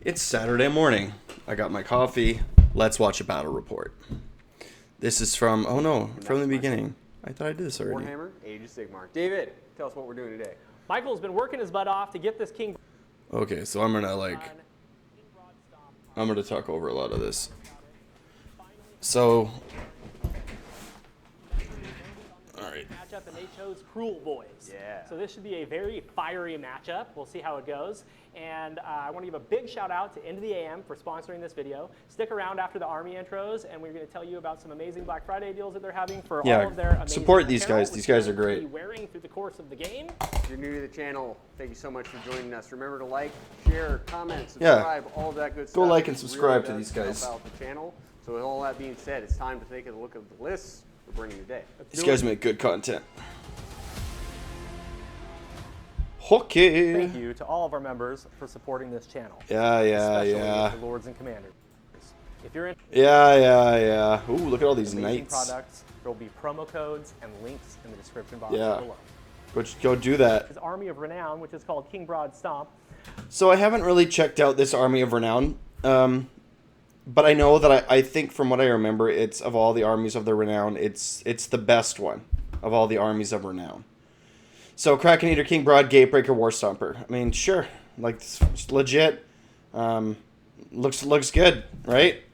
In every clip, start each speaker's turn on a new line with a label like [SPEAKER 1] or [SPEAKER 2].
[SPEAKER 1] It's Saturday morning. I got my coffee. Let's watch a battle report. This is from, oh no, from the beginning. I thought I did this already.
[SPEAKER 2] Warhammer, Age of Sigmar. David, tell us what we're doing today.
[SPEAKER 3] Michael's been working his butt off to get this king.
[SPEAKER 1] Okay, so I'm gonna talk over a lot of this. So, alright.
[SPEAKER 3] Matchup, and they chose Kruleboyz.
[SPEAKER 2] Yeah.
[SPEAKER 3] So this should be a very fiery matchup. We'll see how it goes. And I want to give a big shout out to Into the AM for sponsoring this video. Stick around after the Army intros, and we're going to tell you about some amazing Black Friday deals that they're having for all of their amazing
[SPEAKER 1] support these
[SPEAKER 3] apparel,
[SPEAKER 1] guys. These guys are
[SPEAKER 3] which you'll
[SPEAKER 1] great.
[SPEAKER 3] be wearing through the course of the game.
[SPEAKER 2] If you're new to the channel, thank you so much for joining us. Remember to like, share, comment, subscribe, all of that good stuff.
[SPEAKER 1] Go like and
[SPEAKER 2] It
[SPEAKER 1] subscribe
[SPEAKER 2] really
[SPEAKER 1] to these
[SPEAKER 2] does
[SPEAKER 1] guys.
[SPEAKER 2] help out the channel. So with all that being said, it's time to take a look at the lists we're bringing today.
[SPEAKER 1] These guys make good content. Okay.
[SPEAKER 3] Thank you to all of our members for supporting this channel.
[SPEAKER 1] Yeah.
[SPEAKER 3] The Lords and Commanders. If you're in
[SPEAKER 1] Yeah. Ooh, look at all these
[SPEAKER 3] amazing
[SPEAKER 1] knights.
[SPEAKER 3] products, there will be promo codes and links in the description box
[SPEAKER 1] Yeah.
[SPEAKER 3] below.
[SPEAKER 1] Go do that.
[SPEAKER 3] His Army of Renown, which is called King Broad Stomp.
[SPEAKER 1] So I haven't really checked out this Army of Renown, but I know that I think from what I remember, it's of all the armies of the Renown, it's the best one of all the armies of Renown. So Kraken Eater, King Broad, Gatebreaker, War Stomper. I mean, sure, like it's legit. Looks good, right?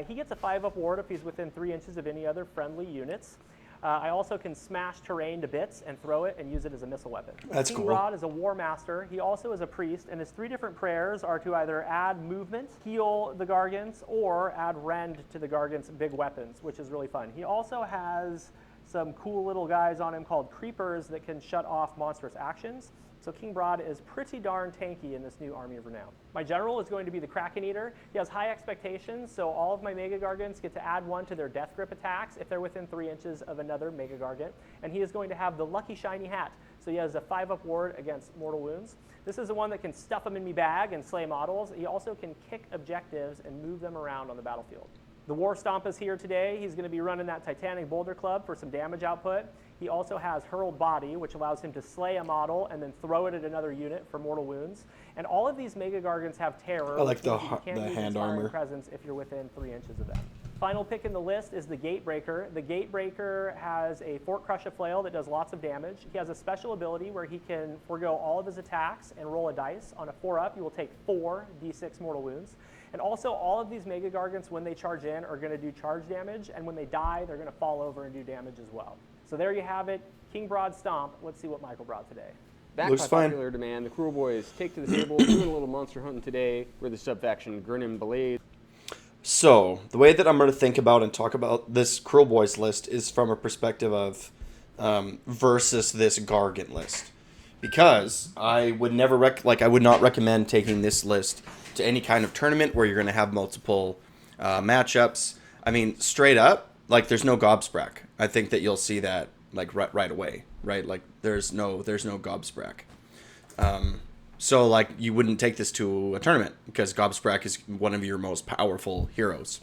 [SPEAKER 3] He gets a 5-up ward if he's within 3 inches of any other friendly units. I also can smash terrain to bits and throw it and use it as a missile weapon.
[SPEAKER 1] That's
[SPEAKER 3] King
[SPEAKER 1] cool.
[SPEAKER 3] Broad is a war master. He also is a priest, and his 3 different prayers are to either add movement, heal the Gargants, or add rend to the Gargants' big weapons, which is really fun. He also has some cool little guys on him called creepers that can shut off monstrous actions. So King Broad is pretty darn tanky in this new Army of Renown. My general is going to be the Kraken Eater. He has high expectations, so all of my Mega Gargants get to add 1 to their Death Grip attacks if they're within 3 inches of another Mega Gargant. And he is going to have the Lucky Shiny Hat, so he has a 5-up ward against mortal wounds. This is the one that can stuff them in me bag and slay models. He also can kick objectives and move them around on the battlefield. The War Stomp is here today. He's going to be running that Titanic Boulder Club for some damage output. He also has Hurled Body, which allows him to slay a model and then throw it at another unit for mortal wounds. And all of these Mega Gargants have Terror.
[SPEAKER 1] I like
[SPEAKER 3] which
[SPEAKER 1] the
[SPEAKER 3] means you can't use
[SPEAKER 1] hand
[SPEAKER 3] Inspiring
[SPEAKER 1] armor.
[SPEAKER 3] Presence if you're within 3 inches of them. Final pick in the list is the Gatebreaker. The Gatebreaker has a Fort Crush of Flail that does lots of damage. He has a special ability where he can forego all of his attacks and roll a dice. On a 4-up, you will take 4 d6 mortal wounds. And also, all of these Mega Gargants, when they charge in, are going to do charge damage, and when they die, they're going to fall over and do damage as well. So there you have it, King Broad Stomp. Let's see what Michael brought today.
[SPEAKER 2] Back
[SPEAKER 1] Looks
[SPEAKER 2] by
[SPEAKER 1] fine.
[SPEAKER 2] popular demand, the Kruleboyz take to the table, doing a little monster hunting today. We're the sub-faction Grinning Blade.
[SPEAKER 1] So, the way that I'm going to think about and talk about this Kruleboyz list is from a perspective of versus this Gargant list. Because I would never I would not recommend taking this list to any kind of tournament where you're going to have multiple matchups. I mean, straight up, like there's no Gobsprack. I think that you'll see that like right away, right? Like there's no Gobsprack. So, like, you wouldn't take this to a tournament because Gobsprack is one of your most powerful heroes.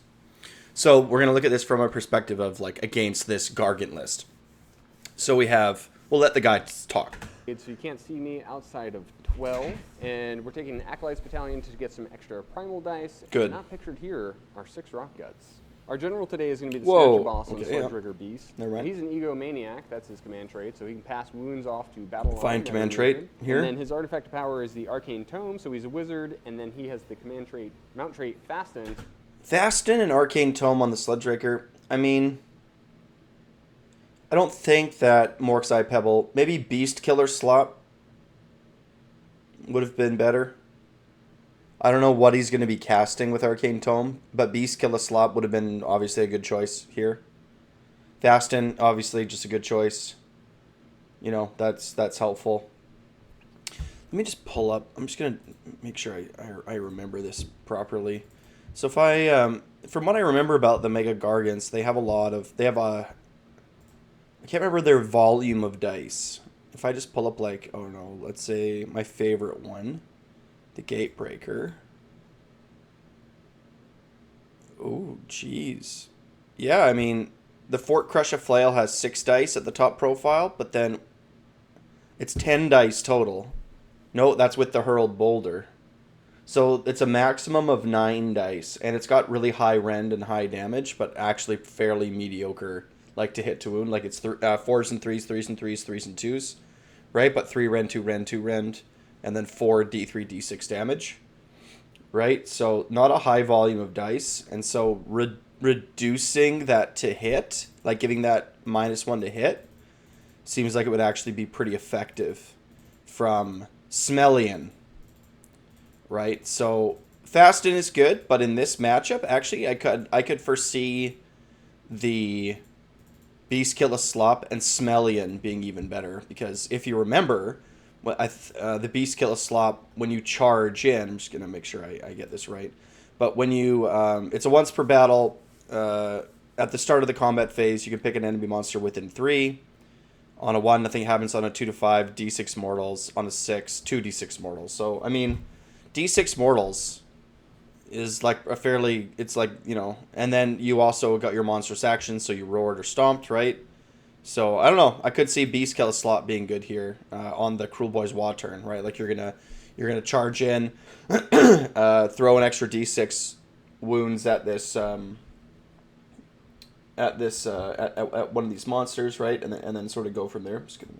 [SPEAKER 1] So, we're going to look at this from a perspective of, like, against this Gargant list. So, we'll let the guys talk.
[SPEAKER 2] So you can't see me outside of 12. And we're taking an Acolytes Battalion to get some extra primal dice.
[SPEAKER 1] Good.
[SPEAKER 2] And not pictured here are 6 Rock Guts. Our general today is going to be the
[SPEAKER 1] Whoa,
[SPEAKER 2] Snatcher Boss and the
[SPEAKER 1] okay,
[SPEAKER 2] Sledge Rigger Beast.
[SPEAKER 1] Never mind.
[SPEAKER 2] He's an Egomaniac, that's his command trait, so he can pass wounds off to battle.
[SPEAKER 1] Fine command trait here.
[SPEAKER 2] And then his artifact of power is the Arcane Tome, so he's a wizard, and then he has the command trait, mount trait, Fasten.
[SPEAKER 1] Fasten and Arcane Tome on the Sledge-Raker. I mean, I don't think that Mork's Eye Pebble, maybe Beast Killer Slop would have been better. I don't know what he's going to be casting with Arcane Tome, but Beast Killer Slop would have been obviously a good choice here. Fasten, obviously, just a good choice. You know, that's helpful. Let me just pull up. I'm just going to make sure I remember this properly. So if from what I remember about the Mega Gargants, I can't remember their volume of dice. If I just pull up let's say my favorite one, the Gatebreaker. Oh, jeez. Yeah, I mean, the Fort Crush of Flail has 6 dice at the top profile, but then it's 10 dice total. No, that's with the Hurled Boulder. So it's a maximum of 9 dice, and it's got really high rend and high damage, but actually fairly mediocre, like to hit to wound. Like it's 4s and 3s, 3s and 3s, 3s and 2s, right? But 3 rend, 2 rend, 2 rend, and then 4 d3, d6 damage, right? So not a high volume of dice, and so reducing that to hit, like giving that -1 to hit, seems like it would actually be pretty effective from Smellian, right? So Fasten is good, but in this matchup, actually, I could foresee the Beast Killer Slop and Smellian being even better, because if you remember, the Beast Killer Slop, when you charge in, I'm just gonna make sure I get this right, but when you it's a once per battle. At the start of the combat phase, you can pick an enemy monster within 3. On a 1, nothing happens. On a 2 to 5, d6 mortals. On a 6, 2 d6 mortals. So, I mean, d6 mortals is like a fairly, it's like, you know, and then you also got your monstrous actions, so you roared or stomped, right? So, I don't know. I could see Beast Killer Slot being good here on the Kruleboyz Wa turn, right? Like, you're gonna charge in, throw an extra d6 wounds at this, at one of these monsters, right, and then sort of go from there. I'm just gonna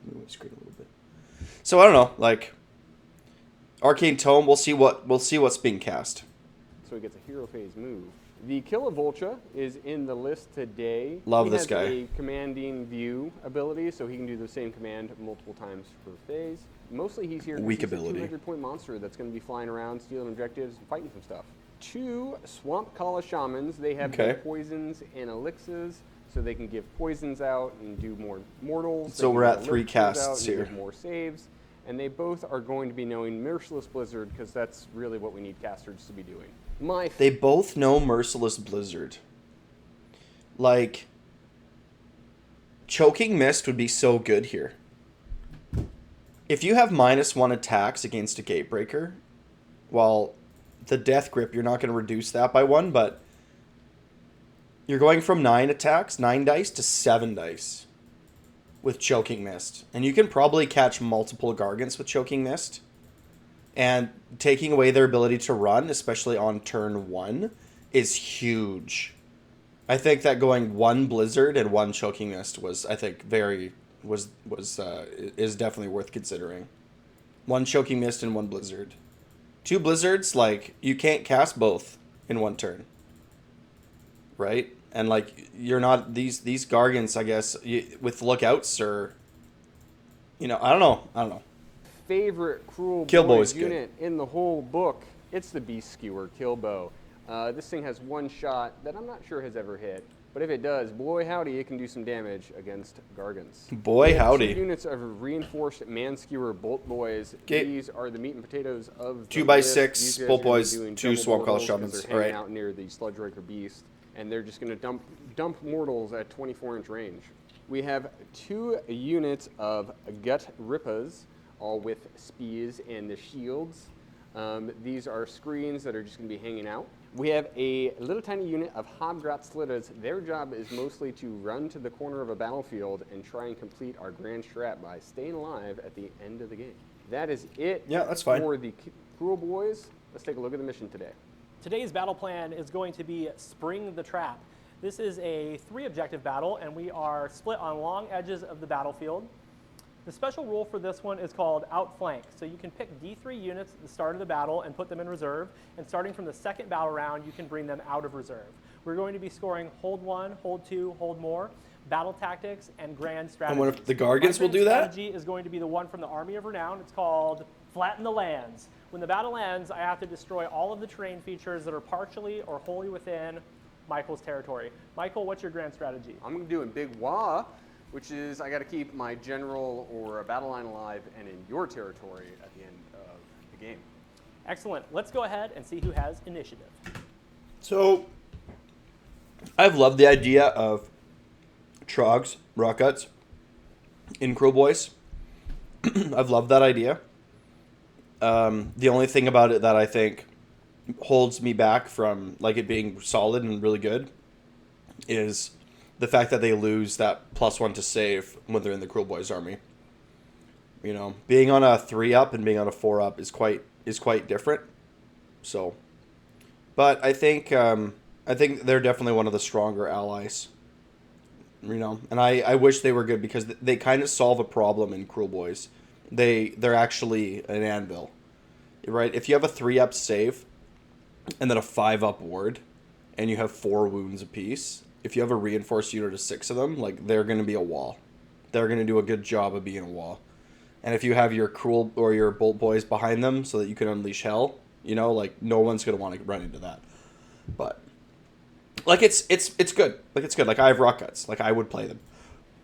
[SPEAKER 1] move my screen a little bit. So I don't know, like Arcane Tome. We'll see what's being cast.
[SPEAKER 2] So he gets a hero phase move. The Kilovulture is in the list today.
[SPEAKER 1] Love this guy.
[SPEAKER 2] He has a commanding view ability, so he can do the same command multiple times per phase. Mostly he's here because he's a 200-point monster that's going to be flying around, stealing objectives, and fighting some stuff. 2 Swamp Kala Shamans. They have their poisons and elixirs, so they can give poisons out and do more mortals.
[SPEAKER 1] So we're at 3 casts here.
[SPEAKER 2] Give more saves. And they both are going to be knowing Merciless Blizzard, because that's really what we need casters to be doing.
[SPEAKER 1] They both know Merciless Blizzard. Like, Choking Mist would be so good here. If you have -1 attacks against a Gatebreaker, well, the Death Grip, you're not going to reduce that by 1, but you're going from 9 attacks, 9 dice, to 7 dice with Choking Mist. And you can probably catch multiple Gargants with Choking Mist. And taking away their ability to run, especially on turn 1, is huge. I think that going 1 Blizzard and 1 Choking Mist was, I think, is definitely worth considering. 1 Choking Mist and 1 Blizzard. 2 Blizzards, like, you can't cast both in 1 turn. Right? And, like, you're not, these Gargants, I guess, with Lookouts or, you know, I don't know.
[SPEAKER 2] Favorite Kruleboyz
[SPEAKER 1] Boy's
[SPEAKER 2] unit in the whole book, it's the Beast Skewer Killbow. This thing has 1 shot that I'm not sure has ever hit, but if it does, boy howdy, it can do some damage against Gargants.
[SPEAKER 1] Boy howdy.
[SPEAKER 2] 2 units of reinforced Man Skewer Bolt Boys. These are the meat and potatoes of the
[SPEAKER 1] 2x6 Bolt Boys, 2 Swamp Kala Shamans.
[SPEAKER 2] They're hanging out near the Sludge Raker Beast, and they're just going to dump mortals at 24-inch range. We have 2 units of Gut Rippas, all with spears and the shields. These are screens that are just going to be hanging out. We have a little tiny unit of Hobgrot Slitters. Their job is mostly to run to the corner of a battlefield and try and complete our grand strat by staying alive at the end of the game. That is it for the Kruleboyz. Let's take a look at the mission today.
[SPEAKER 3] Today's battle plan is going to be Spring the Trap. This is a 3-objective battle, and we are split on long edges of the battlefield. The special rule for this one is called Outflank. So you can pick D3 units at the start of the battle and put them in reserve, and starting from the second battle round, you can bring them out of reserve. We're going to be scoring Hold 1, Hold 2, Hold More, Battle Tactics, and Grand Strategy.
[SPEAKER 1] And what if the Gargants will do that?
[SPEAKER 3] Strategy is going to be the one from the Army of Renown. It's called Flatten the Lands. When the battle ends, I have to destroy all of the terrain features that are partially or wholly within Michael's territory. Michael, what's your grand strategy?
[SPEAKER 2] I'm going to do a Big Wah, which is I got to keep my general or a battle line alive and in your territory at the end of the game.
[SPEAKER 3] Excellent. Let's go ahead and see who has initiative.
[SPEAKER 1] So, I've loved the idea of Trogs, Rockguts, in Kruleboyz. I've loved that idea. The only thing about it that I think holds me back from like it being solid and really good is the fact that they lose that +1 to save when they're in the Kruleboyz army. You know, being on a 3-up and being on a 4-up is quite different. So, but I think they're definitely one of the stronger allies. You know, and I wish they were good because they kind of solve a problem in Kruleboyz. They're actually an anvil, right? If you have a 3-up save, and then a 5-up ward, and you have 4 wounds apiece, if you have a reinforced unit of 6 of them, like, they're going to be a wall. They're going to do a good job of being a wall. And if you have your Krul or your Bolt Boys behind them so that you can unleash hell, you know, like, no one's going to want to run into that. But, like, it's good. Like, it's good. Like, I have Rock Guts. Like, I would play them.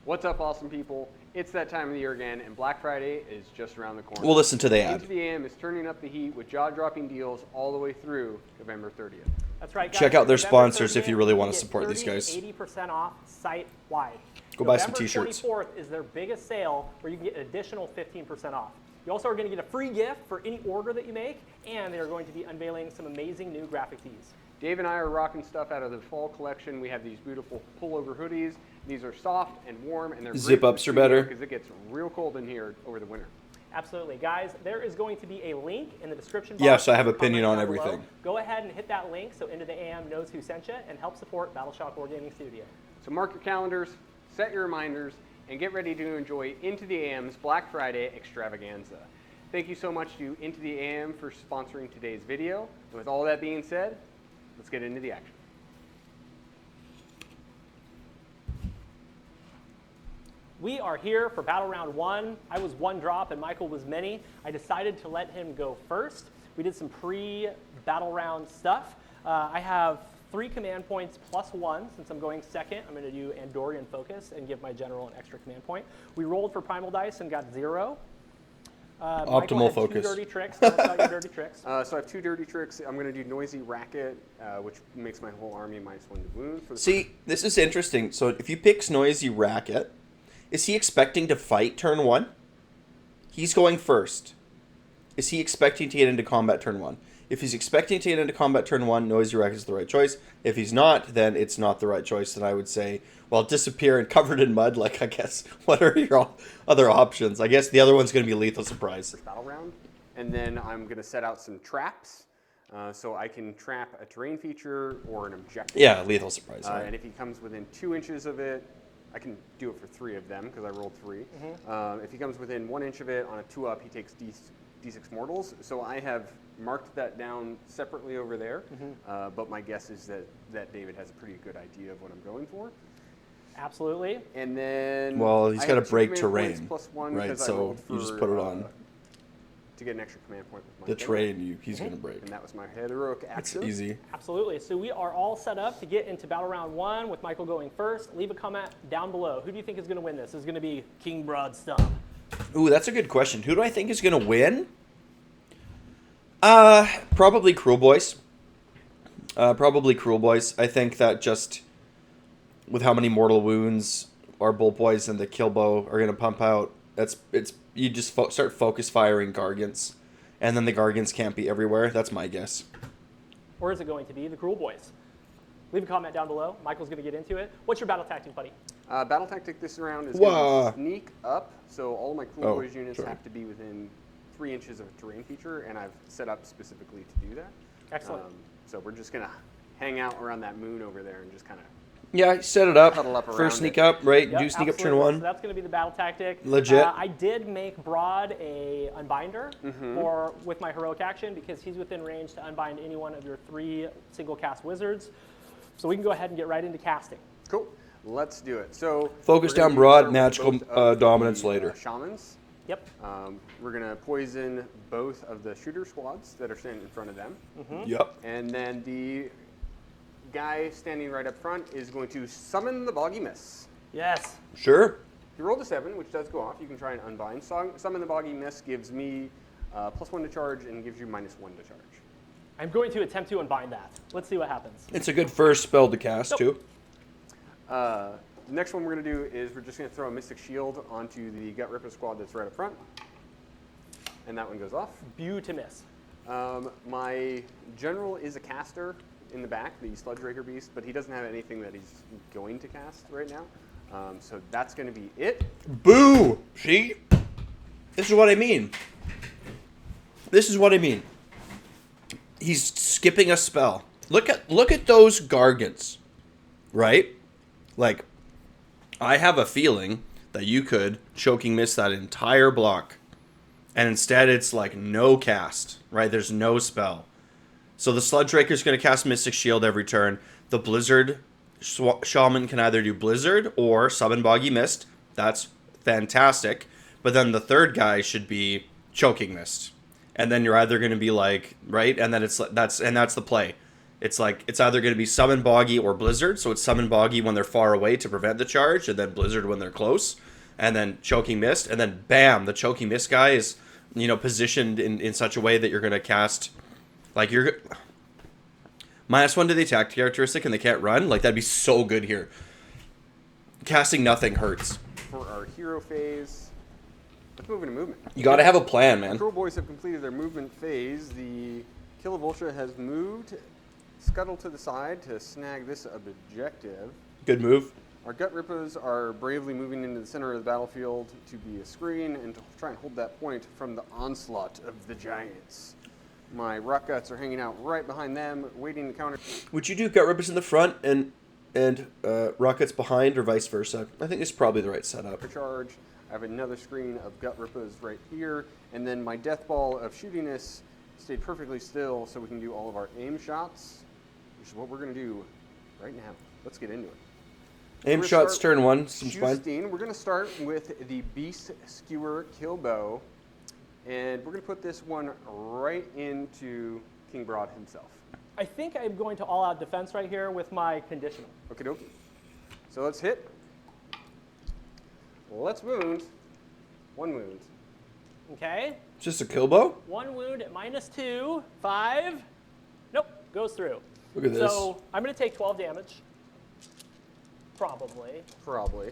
[SPEAKER 2] What's up, awesome people? It's that time of the year again, and Black Friday is just around the corner.
[SPEAKER 1] We'll listen to the ad.
[SPEAKER 2] Into the AM is turning up the heat with jaw-dropping deals all the way through November 30th.
[SPEAKER 3] That's right, guys.
[SPEAKER 1] Check out their
[SPEAKER 3] November
[SPEAKER 1] sponsors if
[SPEAKER 3] 30th,
[SPEAKER 1] you really want to
[SPEAKER 3] get
[SPEAKER 1] support these
[SPEAKER 3] 30
[SPEAKER 1] guys.
[SPEAKER 3] to 80% off site-wide.
[SPEAKER 1] Go buy some
[SPEAKER 3] November
[SPEAKER 1] t-shirts.
[SPEAKER 3] 24th is their biggest sale where you can get an additional 15% off. You also are going to get a free gift for any order that you make, and they are going to be unveiling some amazing new graphic tees.
[SPEAKER 2] Dave and I are rocking stuff out of the fall collection. We have these beautiful pullover hoodies. These are soft and warm, and they're
[SPEAKER 1] Zip-ups are better.
[SPEAKER 2] because it gets real cold in here over the winter.
[SPEAKER 3] Absolutely. Guys, there is going to be a link in the description box.
[SPEAKER 1] Yes, I have
[SPEAKER 3] Comment
[SPEAKER 1] opinion on
[SPEAKER 3] down below.
[SPEAKER 1] everything.
[SPEAKER 3] Go ahead and hit that link so Into the AM knows who sent you and help support Battleshock Wargaming Studio.
[SPEAKER 2] So mark your calendars, set your reminders, and get ready to enjoy Into the AM's Black Friday extravaganza. Thank you so much to Into the AM for sponsoring today's video. And with all that being said, let's get into the action.
[SPEAKER 3] We are here for Battle Round 1. I was 1 drop and Michael was many. I decided to let him go first. We did some pre-battle round stuff. I have 3 command points plus 1. Since I'm going second, I'm going to do Andorian Focus and give my general an extra command point. We rolled for Primal Dice and got 0.
[SPEAKER 1] Optimal focus.
[SPEAKER 3] 2 dirty tricks. Tell us about your dirty tricks.
[SPEAKER 2] So I have 2 dirty tricks. I'm going to do Noisy Racket, which makes my whole army -1 to wound.
[SPEAKER 1] See, this is interesting. So if you pick Noisy Racket, is he expecting to fight turn 1? He's going first. Is he expecting to get into combat turn 1? If he's expecting to get into combat turn 1, Noisy Racket is the right choice. If he's not, then it's not the right choice. Then I would say, well, disappear and covered in mud. Like, I guess, what are your other options? I guess the other one's going to be Lethal Surprise.
[SPEAKER 2] Battle round. And then I'm going to set out some traps. So I can trap a terrain feature or an objective.
[SPEAKER 1] Yeah, Lethal Surprise.
[SPEAKER 2] And if he comes within 2 inches of it, I can do it for 3 of them because I rolled 3. If he comes within 1 inch of it on a 2-up, he takes D6 mortals. So I have marked that down separately over there. But my guess is that David has a pretty good idea of what I'm going for.
[SPEAKER 3] Absolutely.
[SPEAKER 2] And then
[SPEAKER 1] well, he's got to break terrain,
[SPEAKER 2] plus 1
[SPEAKER 1] right? So you just put it on.
[SPEAKER 2] To get an extra command point with my
[SPEAKER 1] The terrain he's going to break.
[SPEAKER 2] And that was my heroic action.
[SPEAKER 1] It's easy.
[SPEAKER 3] Absolutely. So we are all set up to get into Battle Round 1 with Michael going first. Leave a comment down below. Who do you think is going to win this? Is it going to be King Broad Stomp?
[SPEAKER 1] Ooh, that's a good question. Who do I think is going to win? Probably Kruleboyz. Probably Kruleboyz. I think that just with how many mortal wounds our Bolt Boys and the Kill Bow are going to pump out, you just start focus firing Gargants, and then the Gargants can't be everywhere. That's my guess.
[SPEAKER 3] Or is it going to be the Kruleboyz? Leave a comment down below. Michael's going to get into it. What's your battle tactic, buddy?
[SPEAKER 2] Battle tactic this round is going to sneak up. So all of my Kruleboyz units have to be within 3 inches of a terrain feature, and I've set up specifically to do that.
[SPEAKER 3] Excellent.
[SPEAKER 2] So we're just going to hang out around that moon over there and just kind of
[SPEAKER 1] set it up.
[SPEAKER 2] Huddle up around
[SPEAKER 1] First sneak
[SPEAKER 2] it.
[SPEAKER 1] up, right?
[SPEAKER 3] Yep,
[SPEAKER 1] Do sneak up turn
[SPEAKER 3] absolutely.
[SPEAKER 1] 1.
[SPEAKER 3] So that's going to be the battle tactic.
[SPEAKER 1] Legit.
[SPEAKER 3] I did make Broad a unbinder with my heroic action because he's within range to unbind any one of your 3 single cast wizards. So we can go ahead and get right into casting.
[SPEAKER 2] Cool. Let's do it. So
[SPEAKER 1] Focus
[SPEAKER 2] we're gonna
[SPEAKER 1] down Broad,
[SPEAKER 2] start with
[SPEAKER 1] magical
[SPEAKER 2] both of
[SPEAKER 1] dominance
[SPEAKER 2] the,
[SPEAKER 1] later.
[SPEAKER 2] Shamans.
[SPEAKER 3] Yep.
[SPEAKER 2] We're going to poison both of the shooter squads that are standing in front of them.
[SPEAKER 1] Yep.
[SPEAKER 2] And then the guy standing right up front is going to summon the Boggy Miss.
[SPEAKER 3] Yes.
[SPEAKER 1] Sure.
[SPEAKER 2] You rolled a 7, which does go off. You can try and unbind. Summon the Boggy Miss gives me +1 to charge and gives you -1 to charge.
[SPEAKER 3] I'm going to attempt to unbind that. Let's see what happens.
[SPEAKER 1] It's a good first spell to cast, too.
[SPEAKER 2] The next one we're going to do is we're just going to throw a Mystic Shield onto the Gut Ripper squad that's right up front. And that one goes off.
[SPEAKER 3] Beaut-miss.
[SPEAKER 2] My general is a caster in the back, the Sludge Raker Beast, but he doesn't have anything that he's going to cast right now. So that's going to be it.
[SPEAKER 1] Boo! See? This is what I mean. This is what I mean. he's skipping a spell. Look at those Gargants, right? Like, I have a feeling that you could choking miss that entire block, and instead it's like no cast, right? There's no spell. So the Sludge Raker's going to cast Mystic Shield every turn. The Blizzard Shaman can either do Blizzard or Summon Boggy Mist. That's fantastic. But then the third guy should be Choking Mist. And then you're either going to be like, right? And then that's the play. It's like, it's either going to be Summon Boggy or Blizzard. So it's Summon Boggy when they're far away to prevent the charge, and then Blizzard when they're close, and then Choking Mist. And then bam, the Choking Mist guy is, positioned in such a way that you're going to cast, like, you're -1 to the attack characteristic and they can't run. Like, that'd be so good here. Casting nothing hurts.
[SPEAKER 2] For our hero phase, let's move into movement.
[SPEAKER 1] You got to have a plan, man.
[SPEAKER 2] Kruleboyz have completed their movement phase. The Killavulture has moved, scuttled to the side to snag this objective.
[SPEAKER 1] Good move.
[SPEAKER 2] Our Gut Rippers are bravely moving into the center of the battlefield to be a screen and to try and hold that point from the onslaught of the giants. My Rock Guts are hanging out right behind them, waiting to counter.
[SPEAKER 1] Would you do Gut Rippers in the front and Rockets behind, or vice versa? I think it's probably the right setup.
[SPEAKER 2] Charge. I have another screen of Gut Rippers right here, and then my Death Ball of Shootiness stayed perfectly still so we can do all of our aim shots, which is what we're going to do right now. Let's get into it.
[SPEAKER 1] Aim shots turn 1. Seems fine.
[SPEAKER 2] We're going to start with the Beast Skewer Kill Bow, and we're going to put this one right into King Broad himself.
[SPEAKER 3] I think I'm going to all-out defense right here with my conditional.
[SPEAKER 2] Okie dokie. So let's hit. Let's wound. 1 wound.
[SPEAKER 3] Okay.
[SPEAKER 1] Just a kill bow?
[SPEAKER 3] 1 wound at -2. 5. Nope. Goes through.
[SPEAKER 1] Look at this.
[SPEAKER 3] So I'm going to take 12 damage. Probably.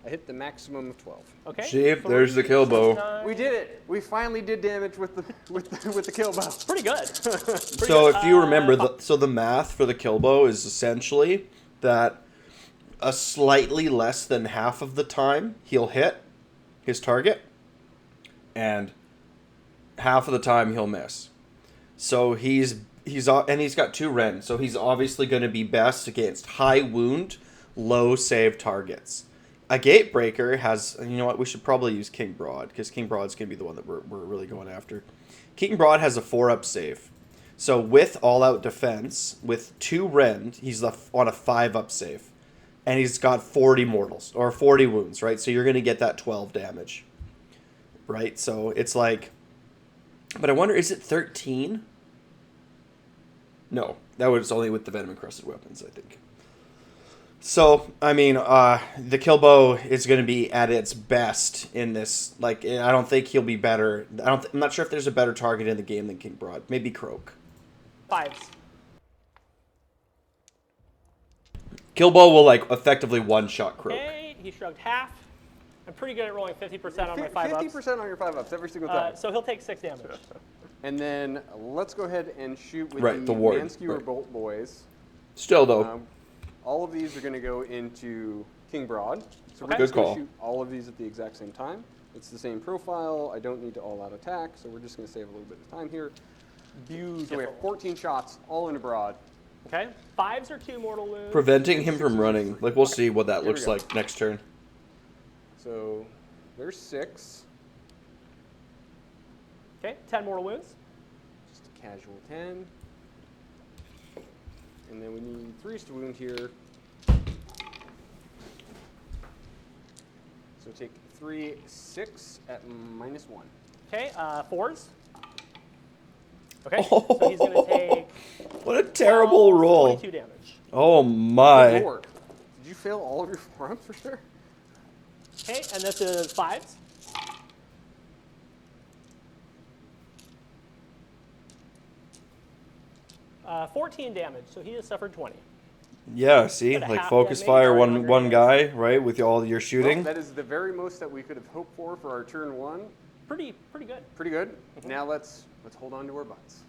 [SPEAKER 2] I hit the maximum of 12.
[SPEAKER 3] Okay.
[SPEAKER 1] See, there's the kill bow.
[SPEAKER 3] 9.
[SPEAKER 2] We did it. We finally did damage with the with the kill bow.
[SPEAKER 3] Pretty good.
[SPEAKER 1] So if you remember, the math for the kill bow is essentially that a slightly less than half of the time he'll hit his target, and half of the time he'll miss. So he's got 2 Ren, so he's obviously going to be best against high wound, low save targets. A Gatebreaker has, you know what, we should probably use King Broad, because King Broad's going to be the one that we're really going after. King Broad has a 4-up save. So with all-out defense, with 2 Rend, he's on a 5-up save. And he's got 40 mortals, or 40 wounds, right? So you're going to get that 12 damage. Right? So it's like, but I wonder, is it 13? No, that was only with the venom-encrusted weapons, I think. So, I mean, the kill bow is going to be at its best in this. Like, I don't think he'll be better. I'm not sure if there's a better target in the game than King Broad. Maybe Croak.
[SPEAKER 3] 5s.
[SPEAKER 1] Kill bow will, like, effectively one-shot Croak.
[SPEAKER 3] Okay, he shrugged half. I'm pretty good at rolling 50% on my 5-ups.
[SPEAKER 2] 50% on your 5-ups every single time.
[SPEAKER 3] So he'll take 6 damage.
[SPEAKER 2] And then let's go ahead and shoot with
[SPEAKER 1] Right,
[SPEAKER 2] the
[SPEAKER 1] the ward.
[SPEAKER 2] Manskewer
[SPEAKER 1] Right.
[SPEAKER 2] Bolt Boys.
[SPEAKER 1] Still, though.
[SPEAKER 2] All of these are going to go into King Broad. So
[SPEAKER 3] Okay.
[SPEAKER 2] we're just
[SPEAKER 1] Good
[SPEAKER 2] going
[SPEAKER 1] call.
[SPEAKER 2] to shoot all of these at the exact same time. It's the same profile. I don't need to all-out attack, so we're just going to save a little bit of time here. So we have 14 shots, all into Broad.
[SPEAKER 3] Okay. 5s are 2 mortal wounds.
[SPEAKER 1] Preventing him from running. Like, we'll see what that looks
[SPEAKER 2] go.
[SPEAKER 1] like next turn.
[SPEAKER 2] So there's 6.
[SPEAKER 3] Okay, 10 mortal wounds.
[SPEAKER 2] Just a casual 10. And then we need 3s to wound here. So take 3, 6 at -1.
[SPEAKER 3] Okay, 4s. Okay, so he's going to take
[SPEAKER 1] What a terrible roll.
[SPEAKER 3] 22 damage.
[SPEAKER 1] Oh, my.
[SPEAKER 2] Lord. Did you fail all of your forearms for sure?
[SPEAKER 3] Okay, and this is 5s. Uh, 14 damage, so he has suffered 20.
[SPEAKER 1] Yeah, see?
[SPEAKER 3] But a
[SPEAKER 1] Like,
[SPEAKER 3] half
[SPEAKER 1] focus
[SPEAKER 3] damage,
[SPEAKER 1] fire,
[SPEAKER 3] or
[SPEAKER 1] one
[SPEAKER 3] 100
[SPEAKER 1] guy, right? With all your shooting.
[SPEAKER 2] Well, that is the very most that we could have hoped for our turn 1.
[SPEAKER 3] Pretty good.
[SPEAKER 2] Pretty good. Now let's hold on to our butts.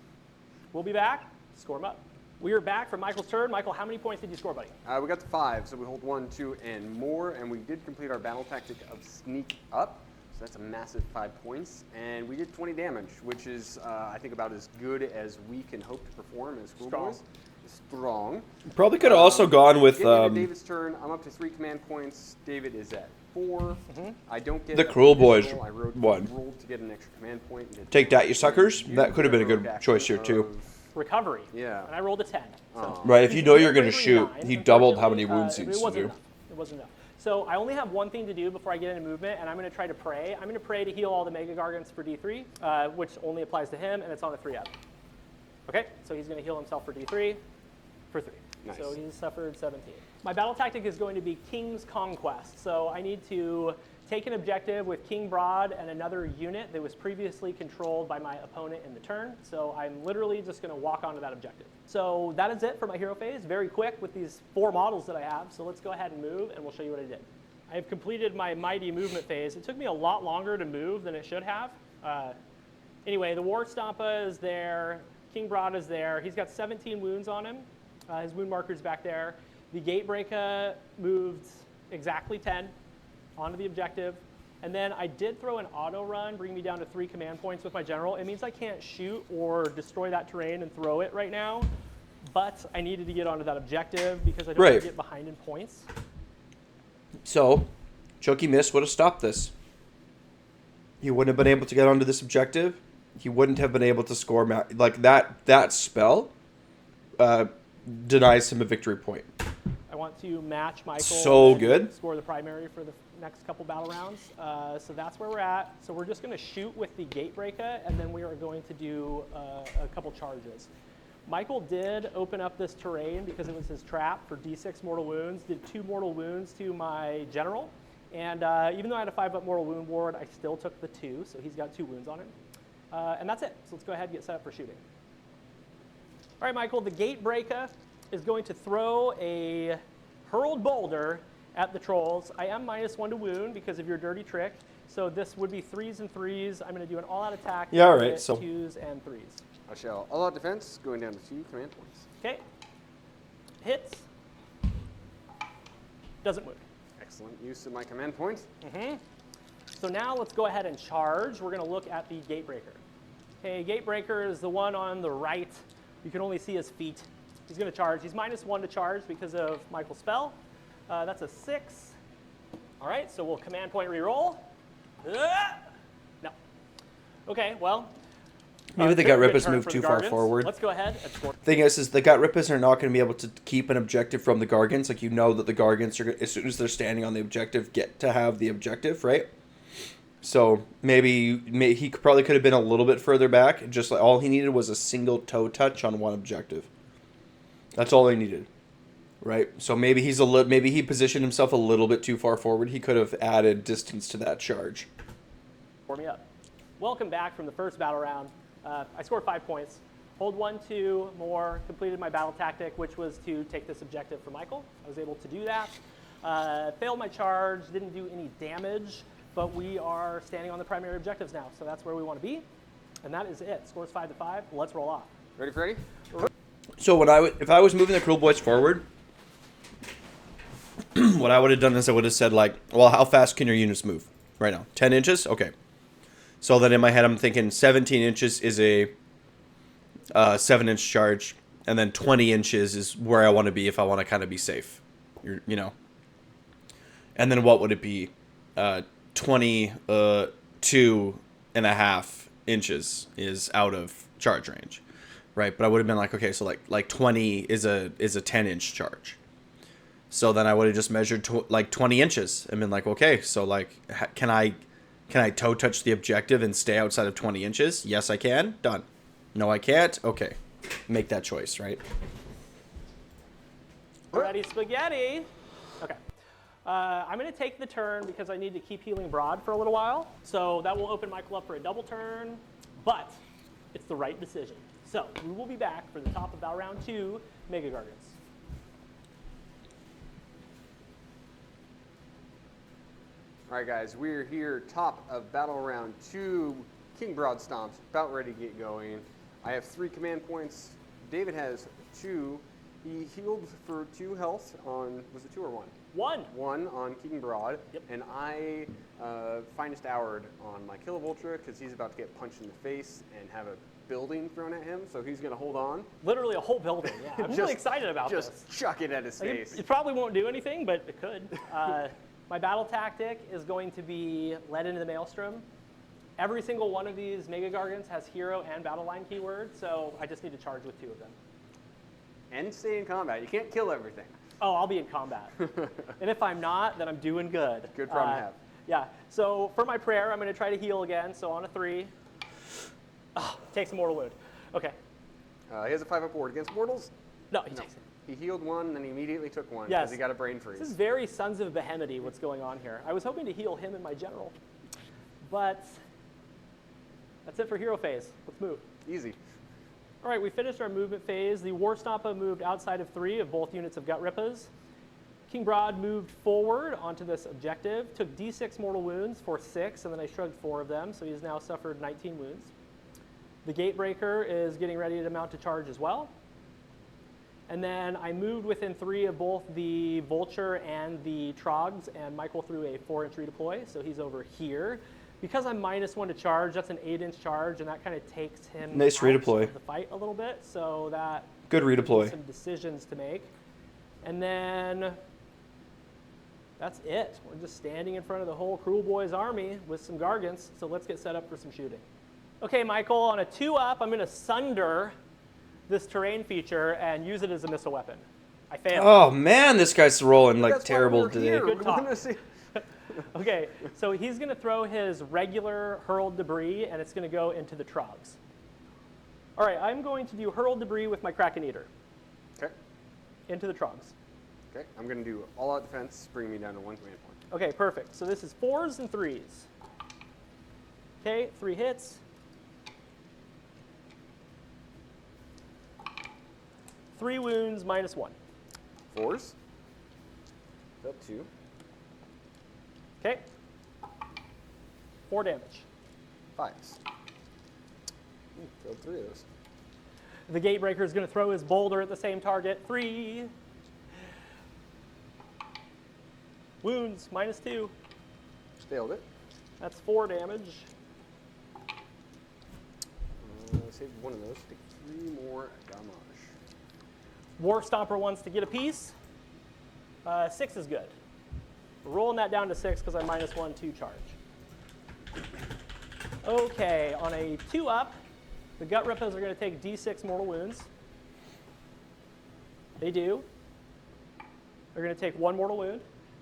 [SPEAKER 3] We'll be back. Score him up. We are back for Michael's turn. Michael, how many points did you score, buddy?
[SPEAKER 2] We got to 5, so we hold 1, 2, and more, and we did complete our battle tactic of sneak up. that's a massive 5 points, and we did 20 damage, which is, I think, about as good as we can hope to perform as Kruleboyz. Strong.
[SPEAKER 1] Probably could have also gone with
[SPEAKER 2] getting into David's turn. I'm up to 3 command points. David is at 4. I don't get
[SPEAKER 1] the Kruleboyz
[SPEAKER 2] I
[SPEAKER 1] one.
[SPEAKER 2] rolled to get an extra command point.
[SPEAKER 1] Take that, you suckers. That could have been a good choice here too.
[SPEAKER 3] Recovery.
[SPEAKER 2] Yeah.
[SPEAKER 3] And I rolled a 10. So
[SPEAKER 1] Right, if you know you're going to shoot,
[SPEAKER 3] 9,
[SPEAKER 1] he doubled how many wound
[SPEAKER 3] unfortunately,
[SPEAKER 1] seeds to do.
[SPEAKER 3] enough. It wasn't enough. So I only have one thing to do before I get into movement, and I'm going to try to pray. I'm going to pray to heal all the Mega Gargants for D3, which only applies to him, and it's on a 3-up. Okay, so he's going to heal himself for D3 for 3.
[SPEAKER 2] Nice.
[SPEAKER 3] So he's suffered 17. My battle tactic is going to be King's Conquest. So I need to take an objective with King Broad and another unit that was previously controlled by my opponent in the turn. So I'm literally just going to walk onto that objective. So that is it for my hero phase. Very quick with these 4 models that I have. So let's go ahead and move, and we'll show you what I did. I have completed my mighty movement phase. It took me a lot longer to move than it should have. Anyway, the War Stompa is there. King Broad is there. He's got 17 wounds on him. His wound marker's back there. The Gatebreaker moved exactly 10 onto the objective. And then I did throw an auto run, bring me down to 3 command points with my general. It means I can't shoot or destroy that terrain and throw it right now. But I needed to get onto that objective because I don't want to get behind in points.
[SPEAKER 1] So, Chucky Mist would have stopped this. He wouldn't have been able to get onto this objective. He wouldn't have been able to score. Like, that spell denies him a victory point.
[SPEAKER 3] I want to match Michael.
[SPEAKER 1] So good.
[SPEAKER 3] Score the primary for the next couple battle rounds. So that's where we're at. So we're just going to shoot with the Gatebreaker, and then we are going to do a couple charges. Michael did open up this terrain because it was his trap for D6 mortal wounds. Did 2 mortal wounds to my general. And even though I had a 5-up mortal wound ward, I still took the 2, so he's got 2 wounds on him. And that's it. So let's go ahead and get set up for shooting. All right, Michael, the Gatebreaker is going to throw a hurled boulder at the trolls. I am -1 to wound because of your dirty trick. So this would be 3s and 3s. I'm going to do an all-out attack.
[SPEAKER 1] Yeah, all right. So
[SPEAKER 3] 2s and 3s.
[SPEAKER 2] I shall all-out defense, going down to 2 command points.
[SPEAKER 3] Okay. Hits. Doesn't wound.
[SPEAKER 2] Excellent use of my command points.
[SPEAKER 3] So now let's go ahead and charge. We're going to look at the Gatebreaker. Okay, Gatebreaker is the one on the right. You can only see his feet. He's going to charge. He's -1 to charge because of Michael's spell. That's a 6. All right, so we'll command point reroll. No. Okay, well.
[SPEAKER 1] Maybe the Gut Rippers moved too far forward.
[SPEAKER 3] Let's go ahead and score.
[SPEAKER 1] Thing is the Gut Rippers are not going to be able to keep an objective from the Gargants. Like, you know that the Gargants are, as soon as they're standing on the objective, get to have the objective, right? So maybe he probably could have been a little bit further back. Just like all he needed was a single toe touch on one objective. That's all he needed, right? So maybe maybe he positioned himself a little bit too far forward. He could have added distance to that charge.
[SPEAKER 3] Pour me up. Welcome back from the first battle round. I scored 5 points. Hold 1, 2 more. Completed my battle tactic, which was to take this objective for Michael. I was able to do that. Failed my charge. Didn't do any damage. But we are standing on the primary objectives now, so that's where we want to be. And that is it. Scores 5 to 5. Let's roll off.
[SPEAKER 2] Ready, Freddy?
[SPEAKER 1] So if I was moving the Kruleboyz forward, what I would have done is I would have said, like, well, how fast can your units move right now? 10 inches? Okay. So then in my head I'm thinking 17 inches is a 7-inch charge, and then 20 inches is where I want to be if I want to kind of be safe. You know. And then what would it be? 22.5 inches is out of charge range, right? But I would have been like, okay, so like 20 is a 10-inch charge. So then I would have just measured like 20 inches and been like, okay, so like, can I toe touch the objective and stay outside of 20 inches? Yes, I can. Done. No, I can't. Okay, make that choice, right?
[SPEAKER 3] Ready, spaghetti. Okay. I'm going to take the turn because I need to keep healing Broad for a little while. So that will open Michael up for a double turn, but it's the right decision. So we will be back for the top of battle round 2, Mega Gargants.
[SPEAKER 2] All right, guys, we're here, top of battle round 2. King Broad Stomps, about ready to get going. I have 3 command points. David has 2. He healed for 2 health on, was it 2 or 1?
[SPEAKER 3] 1.
[SPEAKER 2] 1 on King Broad.
[SPEAKER 3] Yep.
[SPEAKER 2] And I finest houred on my Kilowultra because he's about to get punched in the face and have a building thrown at him, so he's going to hold on.
[SPEAKER 3] Literally a whole building. Yeah, I'm really excited about this.
[SPEAKER 2] Just chuck it at his
[SPEAKER 3] Like,
[SPEAKER 2] face.
[SPEAKER 3] it probably won't do anything, but it could. My battle tactic is going to be led into the Maelstrom. Every single one of these Mega Gargants has hero and battle line keywords, so I just need to charge with 2 of them.
[SPEAKER 2] And stay in combat. You can't kill everything.
[SPEAKER 3] Oh, I'll be in combat. And if I'm not, then I'm doing good.
[SPEAKER 2] Good problem to have.
[SPEAKER 3] Yeah, so for my prayer, I'm going to try to heal again. So on a 3, takes a mortal wound. Okay.
[SPEAKER 2] He has a 5-up ward against mortals.
[SPEAKER 3] No, he takes it.
[SPEAKER 2] He healed 1, and then he immediately took 1
[SPEAKER 3] Yes.
[SPEAKER 2] because he got a brain freeze.
[SPEAKER 3] This is very Sons of Behemity, what's going on here. I was hoping to heal him and my general, but that's it for hero phase. Let's move.
[SPEAKER 2] Easy.
[SPEAKER 3] All right, we finished our movement phase. The War Stompa moved outside of 3 of both units of Gut Rippas. King Broad moved forward onto this objective, took D6 mortal wounds for 6, and then I shrugged 4 of them, so he's now suffered 19 wounds. The Gatebreaker is getting ready to mount a charge as well. And then I moved within 3 of both the Vulture and the Trogs, and Michael threw a 4-inch redeploy, so he's over here. Because I'm -1 to charge, that's an 8-inch charge, and that kind of takes him
[SPEAKER 1] Nice
[SPEAKER 3] out
[SPEAKER 1] redeploy.
[SPEAKER 3] of the fight a little bit, so that
[SPEAKER 1] Good redeploy.
[SPEAKER 3] some decisions to make. And then that's it. We're just standing in front of the whole Kruleboyz army with some Gargants, so let's get set up for some shooting. Okay, Michael, on a 2-up, I'm going to sunder this terrain feature and use it as a missile weapon. I failed.
[SPEAKER 1] Oh man, this guy's rolling like
[SPEAKER 2] That's why
[SPEAKER 1] terrible
[SPEAKER 2] we're
[SPEAKER 1] today.
[SPEAKER 2] here.
[SPEAKER 3] Good
[SPEAKER 2] We
[SPEAKER 3] talk.
[SPEAKER 2] wanna see-
[SPEAKER 3] Okay, so he's going to throw his regular hurled debris, and it's going to go into the Trogs. All right, I'm going to do hurled debris with my Kraken Eater
[SPEAKER 2] Okay.
[SPEAKER 3] into the Trogs.
[SPEAKER 2] Okay. I'm going to do all-out defense, bringing me down to 1 command point.
[SPEAKER 3] Okay, perfect. So this is 4s and 3s. Okay, 3 hits. 3 wounds, -1.
[SPEAKER 2] 4s. Up 2.
[SPEAKER 3] Okay. 4 damage.
[SPEAKER 2] 5s. Failed 3 of those.
[SPEAKER 3] The Gatebreaker is going to throw his boulder at the same target. 3 wounds, -2.
[SPEAKER 2] Failed it.
[SPEAKER 3] That's 4 damage.
[SPEAKER 2] Save 1 of those. Take 3 more damage.
[SPEAKER 3] War Stomper wants to get a piece. 6 is good. We're rolling that down to 6 because I'm -1 to charge. Okay, on a 2-up, the Gut Rippas are going to take D6 mortal wounds. They do. They're going to take 1 mortal wound.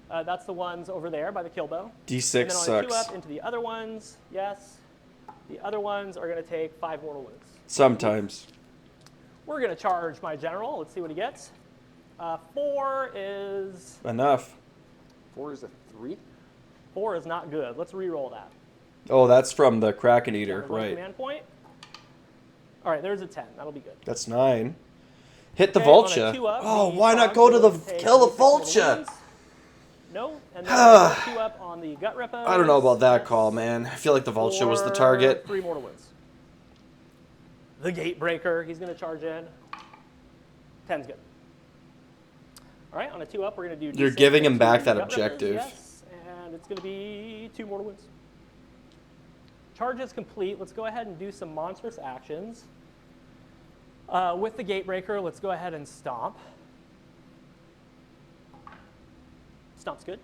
[SPEAKER 3] That's the ones over there by the kill bow.
[SPEAKER 1] D6
[SPEAKER 3] and then on
[SPEAKER 1] sucks.
[SPEAKER 3] a 2-up into the other ones, yes. The other ones are going to take 5 mortal wounds.
[SPEAKER 1] Sometimes.
[SPEAKER 3] We're going to charge my general. Let's see what he gets. 4 is
[SPEAKER 1] Enough.
[SPEAKER 2] 4 is a 3.
[SPEAKER 3] 4 is not good. Let's re-roll that.
[SPEAKER 1] Oh, that's from the Kraken Eater,
[SPEAKER 3] One
[SPEAKER 1] right.
[SPEAKER 3] command point. All right, there's a 10. That'll be good.
[SPEAKER 1] That's 9. Hit the
[SPEAKER 3] Okay, on a
[SPEAKER 1] Vulture.
[SPEAKER 3] 2-up,
[SPEAKER 1] Oh,
[SPEAKER 3] the
[SPEAKER 1] why not
[SPEAKER 3] Trogs
[SPEAKER 1] go to
[SPEAKER 3] are
[SPEAKER 1] the
[SPEAKER 3] going take
[SPEAKER 1] kill the
[SPEAKER 3] 6 mortal
[SPEAKER 1] Vulture?
[SPEAKER 3] wounds. No, and then on a 2-up on the Gut Rippas.
[SPEAKER 1] I don't know about that call, man. I feel like the Vulture was the target.
[SPEAKER 3] 3 mortal wounds. The Gatebreaker, he's going to charge in. 10's good. All right, on a 2-up, we're going to do
[SPEAKER 1] You're
[SPEAKER 3] D6
[SPEAKER 1] giving him
[SPEAKER 3] and
[SPEAKER 1] back
[SPEAKER 3] 2
[SPEAKER 1] that
[SPEAKER 3] Gut Rippas,
[SPEAKER 1] objective.
[SPEAKER 3] Yes, and it's going to be 2 mortal wounds. Charge is complete. Let's go ahead and do some monstrous actions. With the Gatebreaker, let's go ahead and stomp. Stomp's good.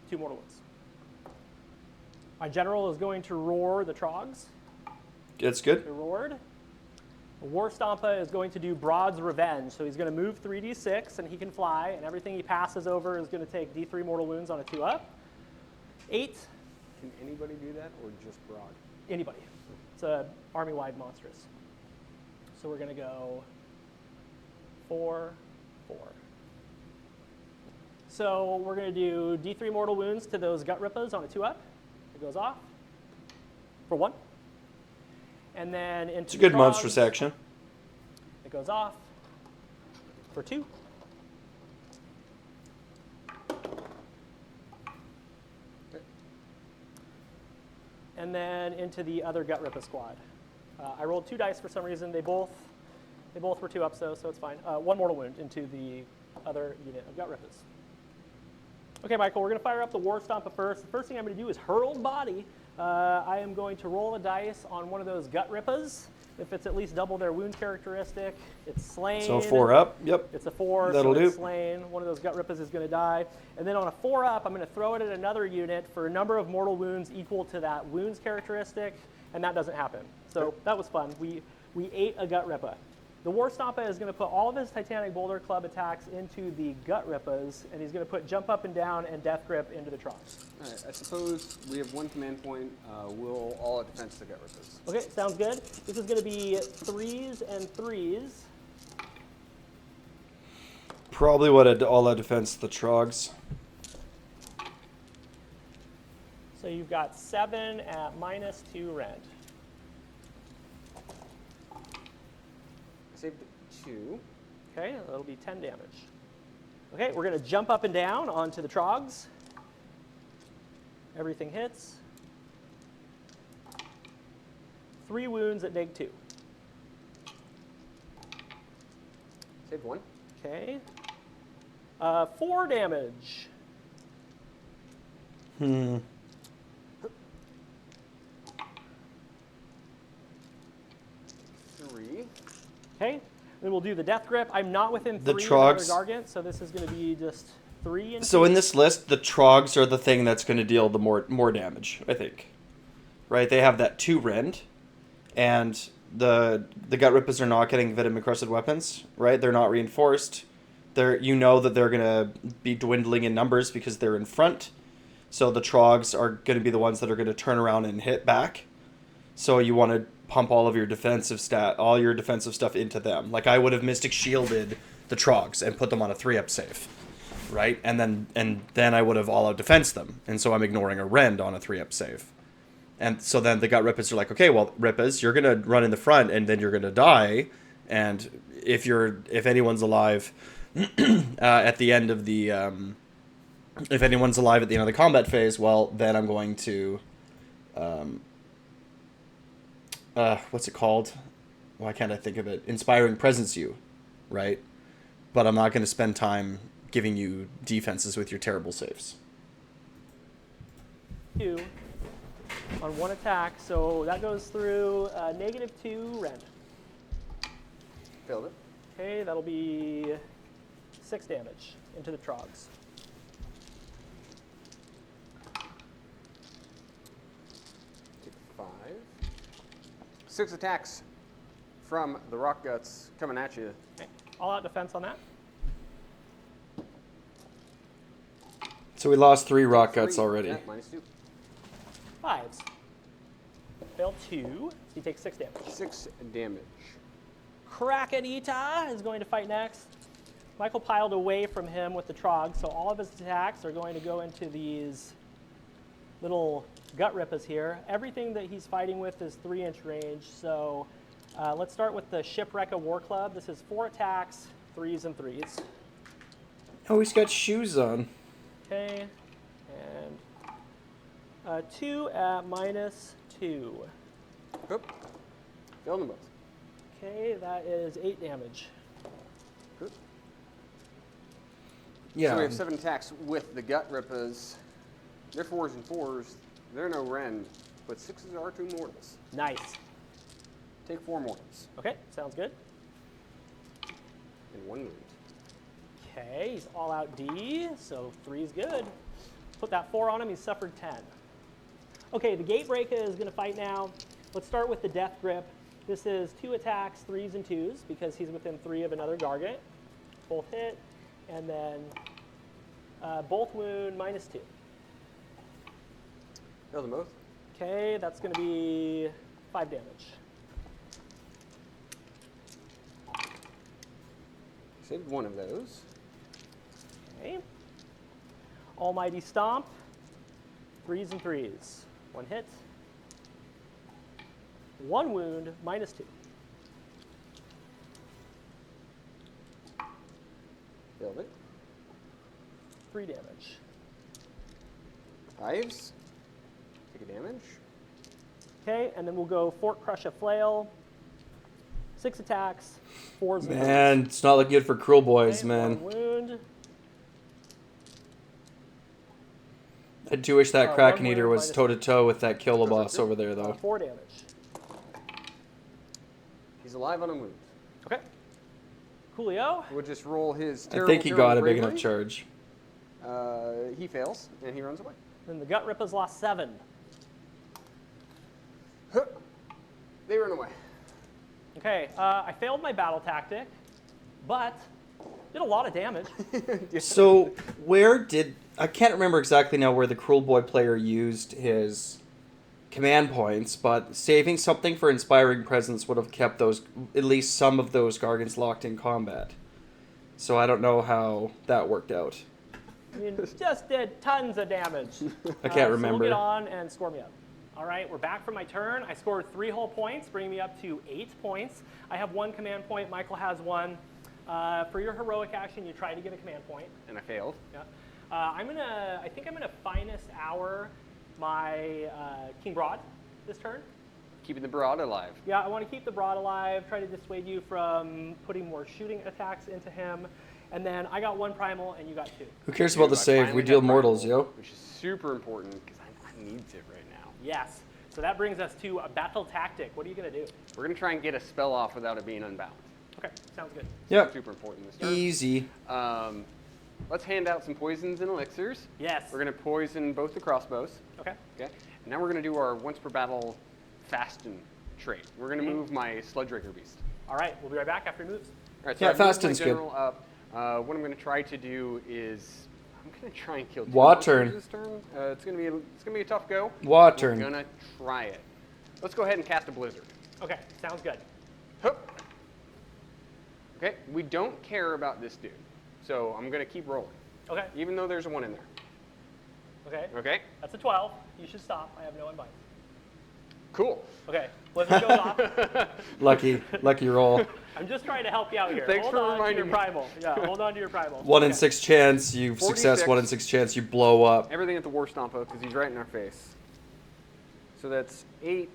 [SPEAKER 3] 2 mortal wounds. My general is going to roar the Trogs.
[SPEAKER 1] It's good.
[SPEAKER 3] The roared. The War Stompa is going to do Broad's Revenge. So he's going to move 3d6, and he can fly, and everything he passes over is going to take d3 mortal wounds on a 2-up. 8.
[SPEAKER 2] Can anybody do that, or just Broad?
[SPEAKER 3] Anybody. It's a army-wide monstrous. So we're going to go 4, 4. So we're going to do d3 mortal wounds to those Gut Rippas on a 2-up. It goes off for 1. And then into
[SPEAKER 1] It's a good
[SPEAKER 3] the
[SPEAKER 1] monstrous
[SPEAKER 3] Trogs,
[SPEAKER 1] action.
[SPEAKER 3] it goes off for 2. And then into the other Gut Rippa squad. I rolled 2 dice for some reason. They both They both were 2 ups though, so it's fine. 1 mortal wound into the other unit of gut rippers. Okay, Michael, we're going to fire up the War Stomp first. The first thing I'm going to do is hurled body. I am going to roll a dice on one of those gut rippers. If it's at least double their wound characteristic, it's slain.
[SPEAKER 1] So 4 up. Yep.
[SPEAKER 3] It's a 4,
[SPEAKER 1] That'll
[SPEAKER 3] so
[SPEAKER 1] do.
[SPEAKER 3] it's slain. One of those gut rippers is going to die. And then on a 4 up, I'm going to throw it at another unit for a number of mortal wounds equal to that wounds characteristic, and that doesn't happen. So that was fun. We ate a gut ripper. The War Stompa is going to put all of his Titanic Boulder Club attacks into the gut rippers, and he's going to put jump up and down and death grip into the Trogs.
[SPEAKER 2] All right, I suppose we have 1 command point. We'll all out defense the gut rippers.
[SPEAKER 3] Okay, sounds good. This is going to be 3s and 3s.
[SPEAKER 1] Probably what I'd all out defense the Trogs.
[SPEAKER 3] So you've got 7 at -2 rend.
[SPEAKER 2] Saved 2.
[SPEAKER 3] Okay, that'll be 10 damage. Okay, we're going to jump up and down onto the Trogs. Everything hits. 3 wounds at -2.
[SPEAKER 2] Saved 1.
[SPEAKER 3] Okay. 4 damage.
[SPEAKER 2] 3.
[SPEAKER 3] Okay, then we'll do the death grip. I'm not within 3
[SPEAKER 1] The
[SPEAKER 3] of another
[SPEAKER 1] Trogs.
[SPEAKER 3] Gargant, so this is going to be just 3 and
[SPEAKER 1] So in this list, the Trogs are the thing that's going to deal the more damage, I think. Right? They have that 2 rend, and the gut rippers are not getting vitamin encrusted weapons, right? They're not reinforced. You know that they're going to be dwindling in numbers because they're in front. So the Trogs are going to be the ones that are going to turn around and hit back. So you want to pump all your defensive stuff into them. Like I would have Mystic Shielded the Trogs and put them on a 3-up save, right? And then I would have all out defense them. And so I'm ignoring a rend on a 3-up save. And so then the gut rippers are like, okay, well, rippers, you're gonna run in the front and then you're gonna die. And if anyone's alive at the end of the combat phase, well, then I'm going to what's it called? Why can't I think of it? Inspiring Presence you, right? But I'm not going to spend time giving you defenses with your terrible saves.
[SPEAKER 3] 2 on 1 attack, so that goes through -2 rend.
[SPEAKER 2] Failed it.
[SPEAKER 3] Okay, that'll be 6 damage into the Trogs.
[SPEAKER 2] Take 5. 6 attacks from the Rock Guts coming at you.
[SPEAKER 3] Okay, all out defense on that.
[SPEAKER 1] So we lost 3 rock guts
[SPEAKER 2] 3.
[SPEAKER 1] already.
[SPEAKER 2] Yeah, -2.
[SPEAKER 3] 5s. Fail 2, so he takes 6 damage.
[SPEAKER 2] 6 damage.
[SPEAKER 3] Krakenita is going to fight next. Michael piled away from him with the Trog, so all of his attacks are going to go into these little gut rippers here. Everything that he's fighting with is 3-inch range, so let's start with the Shipwrecker War Club. This is 4 attacks, 3s and 3s.
[SPEAKER 1] Oh, he's got shoes on.
[SPEAKER 3] Okay, and 2 at -2.
[SPEAKER 2] Oop. Failed them both.
[SPEAKER 3] Okay, that is 8 damage.
[SPEAKER 2] Oop.
[SPEAKER 1] Yeah.
[SPEAKER 2] So we have 7 attacks with the Gut Rippers. They're 4s and 4s. They're no rend, but 6s are 2 mortals.
[SPEAKER 3] Nice.
[SPEAKER 2] Take 4 mortals
[SPEAKER 3] Okay, sounds good.
[SPEAKER 2] and 1 wound.
[SPEAKER 3] Okay, he's all out D, so 3 is good. Put that 4 on him, he's suffered 10. Okay, the Gatebreaker is going to fight now. Let's start with the Death Grip. This is 2 attacks, 3s and 2s, because he's within 3 of another Gargant. Both hit, and then both wound -2.
[SPEAKER 2] Failed them both.
[SPEAKER 3] Okay, that's going to be 5 damage.
[SPEAKER 2] Saved 1 of those.
[SPEAKER 3] Okay. Almighty Stomp, 3s and 3s. 1 hit. 1 wound, -2.
[SPEAKER 2] Failed it.
[SPEAKER 3] 3 damage.
[SPEAKER 2] 5s. Take a damage.
[SPEAKER 3] Okay, and then we'll go Fort Crush a Flail. 6 attacks, 4 wounds.
[SPEAKER 1] Man, it's not looking good for Kruleboyz,
[SPEAKER 3] Okay,
[SPEAKER 1] man.
[SPEAKER 3] 1 wound.
[SPEAKER 1] I do wish that
[SPEAKER 3] one
[SPEAKER 1] Kraken
[SPEAKER 3] wound,
[SPEAKER 1] Eater was
[SPEAKER 3] minus-
[SPEAKER 1] toe-to-toe with that Kiloboss over there, though.
[SPEAKER 3] 4 damage.
[SPEAKER 2] He's alive on a wound.
[SPEAKER 3] Okay. Coolio.
[SPEAKER 2] We'll just roll his
[SPEAKER 1] I
[SPEAKER 2] terrible,
[SPEAKER 1] think he got a big enough
[SPEAKER 2] bravery.
[SPEAKER 1] charge.
[SPEAKER 2] He fails, and he runs away.
[SPEAKER 3] Then the Gut Rippers lost 7.
[SPEAKER 2] They run away.
[SPEAKER 3] Okay, I failed my battle tactic, but did a lot of damage.
[SPEAKER 1] So, I can't remember exactly now where the Kruleboy player used his command points, but saving something for Inspiring Presence would have kept those, at least some of those Gargants locked in combat. So I don't know how that worked out.
[SPEAKER 3] You just did tons of damage.
[SPEAKER 1] I can't
[SPEAKER 3] So
[SPEAKER 1] remember.
[SPEAKER 3] we'll get on and score me up. All right, we're back from my turn. I scored 3 whole points, bringing me up to 8 points. I have 1 command point. Michael has 1. For your heroic action, you try to get a command point.
[SPEAKER 2] And I failed.
[SPEAKER 3] Yeah. I think I'm gonna finest hour my King Broad this turn.
[SPEAKER 2] Keeping the broad alive.
[SPEAKER 3] Yeah, I want to keep the Broad alive, try to dissuade you from putting more shooting attacks into him. And then I got 1 primal and you got 2.
[SPEAKER 1] Who cares about the
[SPEAKER 2] I
[SPEAKER 1] save?
[SPEAKER 2] finally
[SPEAKER 1] We deal
[SPEAKER 2] have
[SPEAKER 1] mortals,
[SPEAKER 2] primal,
[SPEAKER 1] yo.
[SPEAKER 2] Which is super important because I need it right now.
[SPEAKER 3] Yes. So that brings us to a battle tactic. What are you gonna do?
[SPEAKER 2] We're going to try and get a spell off without it being unbound.
[SPEAKER 3] Okay, sounds good.
[SPEAKER 1] Yep.
[SPEAKER 2] Super important this turn.
[SPEAKER 1] Easy.
[SPEAKER 2] Let's hand out some poisons and elixirs.
[SPEAKER 3] Yes.
[SPEAKER 2] We're going to poison both the crossbows.
[SPEAKER 3] Okay.
[SPEAKER 2] Okay. And now we're going to do our once per battle fasten trait. We're going to move my Sludge Raker Beast.
[SPEAKER 3] All right, we'll be right back after he moves.
[SPEAKER 2] All right, so
[SPEAKER 1] Yeah,
[SPEAKER 2] I've moved my
[SPEAKER 1] fasten's good.
[SPEAKER 2] general up. What I'm going to try to do is I'm going to try and kill 2
[SPEAKER 1] Water.
[SPEAKER 2] monsters this turn. It's going to be a tough go.
[SPEAKER 1] Water.
[SPEAKER 2] I'm going to try it. Let's go ahead and cast a blizzard.
[SPEAKER 3] Okay, sounds good.
[SPEAKER 2] Hup. Okay, we don't care about this dude, so I'm going to keep rolling,
[SPEAKER 3] Okay,
[SPEAKER 2] even though there's a 1 in there.
[SPEAKER 3] okay.
[SPEAKER 2] Okay,
[SPEAKER 3] That's a 12. You should stop. I have no invites.
[SPEAKER 2] cool.
[SPEAKER 3] Okay, blizzard goes off.
[SPEAKER 1] Lucky roll.
[SPEAKER 3] I'm just trying to help you out here.
[SPEAKER 2] Thanks
[SPEAKER 3] hold
[SPEAKER 2] for
[SPEAKER 3] on to
[SPEAKER 2] reminding
[SPEAKER 3] your
[SPEAKER 2] me.
[SPEAKER 3] primal. Yeah, hold on to your primal.
[SPEAKER 1] 1 in
[SPEAKER 3] Okay.
[SPEAKER 1] 6 chance you success.
[SPEAKER 2] 46.
[SPEAKER 1] 1 in 6 chance you blow up.
[SPEAKER 2] Everything at the War Stompa because he's right in our face. So that's 8,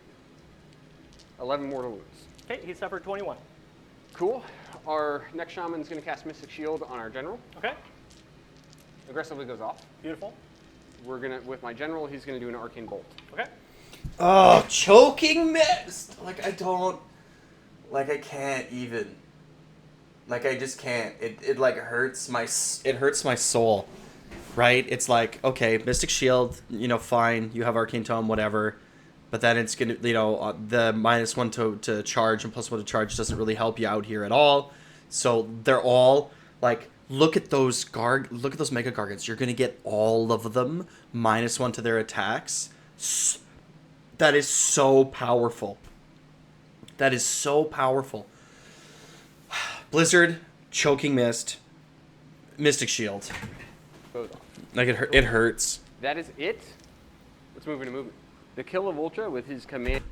[SPEAKER 2] 11 mortal wounds.
[SPEAKER 3] Okay, he suffered 21.
[SPEAKER 2] Cool. Our next shaman's going to cast Mystic Shield on our general.
[SPEAKER 3] Okay,
[SPEAKER 2] Aggressively goes off.
[SPEAKER 3] beautiful.
[SPEAKER 2] We're gonna, with my general, he's going to do an Arcane Bolt.
[SPEAKER 3] Okay,
[SPEAKER 1] Oh, choking mist! I can't even. I just can't. It hurts my soul, right? It's like, okay, Mystic Shield, fine, you have Arcane Tome, whatever, but then it's gonna, the -1 to charge and +1 to charge doesn't really help you out here at all. So they're all look at those Mega Gargants. You're gonna get all of them -1 to their attacks. That is so powerful. That is so powerful. Blizzard, Choking Mist, Mystic Shield.
[SPEAKER 2] Goes off.
[SPEAKER 1] It hurts.
[SPEAKER 2] That is it. Let's move into movement. The Kill of Ultra with his command.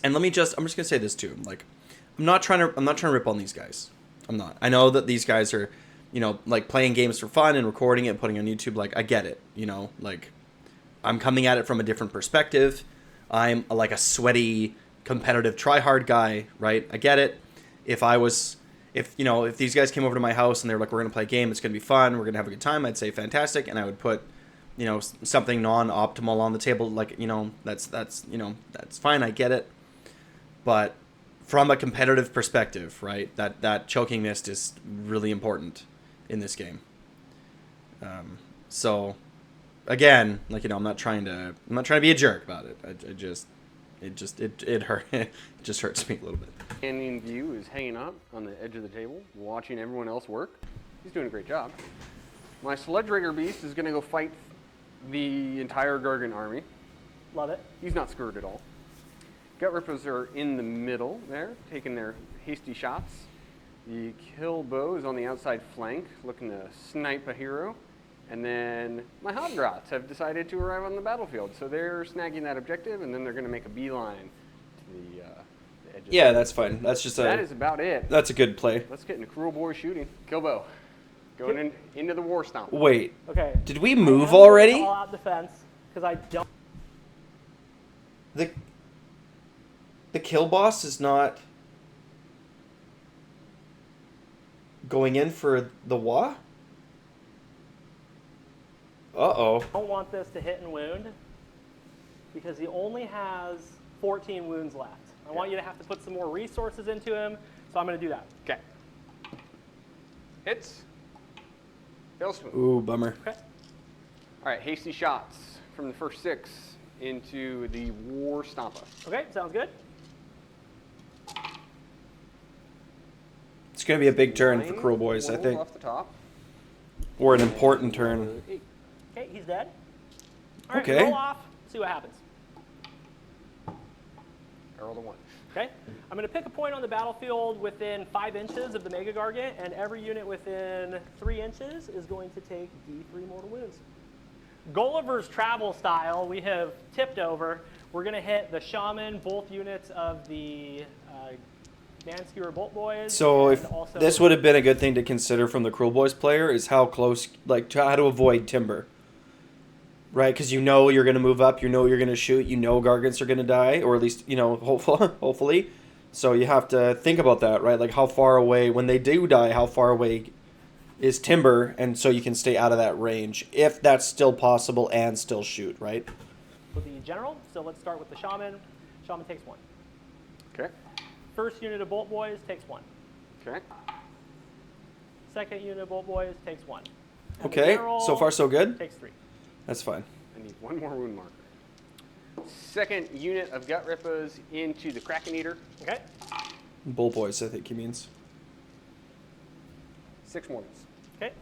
[SPEAKER 1] And I'm just gonna say this too. I'm not trying to rip on these guys. I'm not. I know that these guys are, playing games for fun and recording it and putting it on YouTube. I get it. I'm coming at it from a different perspective. I'm a sweaty, competitive, try-hard guy, right? I get it. If these guys came over to my house and they were like, we're going to play a game, it's going to be fun, we're going to have a good time, I'd say fantastic, and I would put, something non-optimal on the table, that's fine, I get it. But from a competitive perspective, right, that Choking Mist is really important in this game. So again, I'm not trying to be a jerk about it. It hurt. It just hurts me a little bit.
[SPEAKER 2] Canyon View is hanging up on the edge of the table, watching everyone else work. He's doing a great job. My Sludge Raker Beast is going to go fight the entire Gargant army.
[SPEAKER 3] Love it.
[SPEAKER 2] He's not screwed at all. Gut Rippers are in the middle there, taking their hasty shots. The Kruleboyz is on the outside flank, looking to snipe a hero. And then my Hobgrots have decided to arrive on the battlefield. So they're snagging that objective, and then they're going to make a beeline to the edge of
[SPEAKER 1] Yeah,
[SPEAKER 2] the
[SPEAKER 1] that's fine. That's just
[SPEAKER 2] That is about it.
[SPEAKER 1] that's a good play.
[SPEAKER 2] Let's get into Kruleboyz shooting. Killbow. Going into the War Stomp.
[SPEAKER 1] Wait,
[SPEAKER 3] Okay.
[SPEAKER 1] did we
[SPEAKER 3] I
[SPEAKER 1] move
[SPEAKER 3] am
[SPEAKER 1] already?
[SPEAKER 3] gonna call out defense because I don't.
[SPEAKER 1] The kill boss is not. going in for the Wah? Uh-oh.
[SPEAKER 3] I don't want this to hit and wound because he only has 14 wounds left. I want you to have to put some more resources into him, so I'm going to do that.
[SPEAKER 2] Okay. Hits. Fails to move.
[SPEAKER 1] Ooh, bummer.
[SPEAKER 3] Okay.
[SPEAKER 2] All right, hasty shots from the first 6 into the War Stompa.
[SPEAKER 3] Okay, sounds good.
[SPEAKER 1] It's going to be a big turn for
[SPEAKER 2] 9
[SPEAKER 1] Kruleboyz, I
[SPEAKER 2] rolls
[SPEAKER 1] think.
[SPEAKER 2] off the top.
[SPEAKER 1] Or an important turn.
[SPEAKER 2] 8.
[SPEAKER 3] Okay, he's dead. All right,
[SPEAKER 1] Okay.
[SPEAKER 3] roll off, see what happens.
[SPEAKER 2] I rolled a 1.
[SPEAKER 3] Okay, I'm going to pick a point on the battlefield within 5 inches of the Mega Gargant, and every unit within 3 inches is going to take D3 mortal wounds. Gulliver's Travel style, we have tipped over. We're going to hit the Shaman, both units of the Man-Skewer Bolt Boys.
[SPEAKER 1] So
[SPEAKER 3] and
[SPEAKER 1] if
[SPEAKER 3] also,
[SPEAKER 1] this would have been a good thing to consider from the Kruleboyz player is how close, like how to avoid timber. Right, because you know you're going to move up, you know you're going to shoot, you know Gargants are going to die, or at least, you know, hopefully. So you have to think about that, right? Like how far away, when they do die, how far away is timber, and so you can stay out of that range, if that's still possible and still shoot, right?
[SPEAKER 3] with the General, so let's start with the Shaman. Shaman takes 1.
[SPEAKER 2] Okay.
[SPEAKER 3] First unit of Bolt Boys takes 1.
[SPEAKER 2] Okay.
[SPEAKER 3] Second unit of Bolt Boys takes 1. And the
[SPEAKER 1] Okay,
[SPEAKER 3] General
[SPEAKER 1] so far so good.
[SPEAKER 3] takes 3.
[SPEAKER 1] That's fine.
[SPEAKER 2] I need 1 more wound marker. Second unit of Gut Rippers into the Kraken Eater.
[SPEAKER 3] Okay.
[SPEAKER 1] Bull boys, I think he means.
[SPEAKER 2] 6 mortals.
[SPEAKER 3] Okay.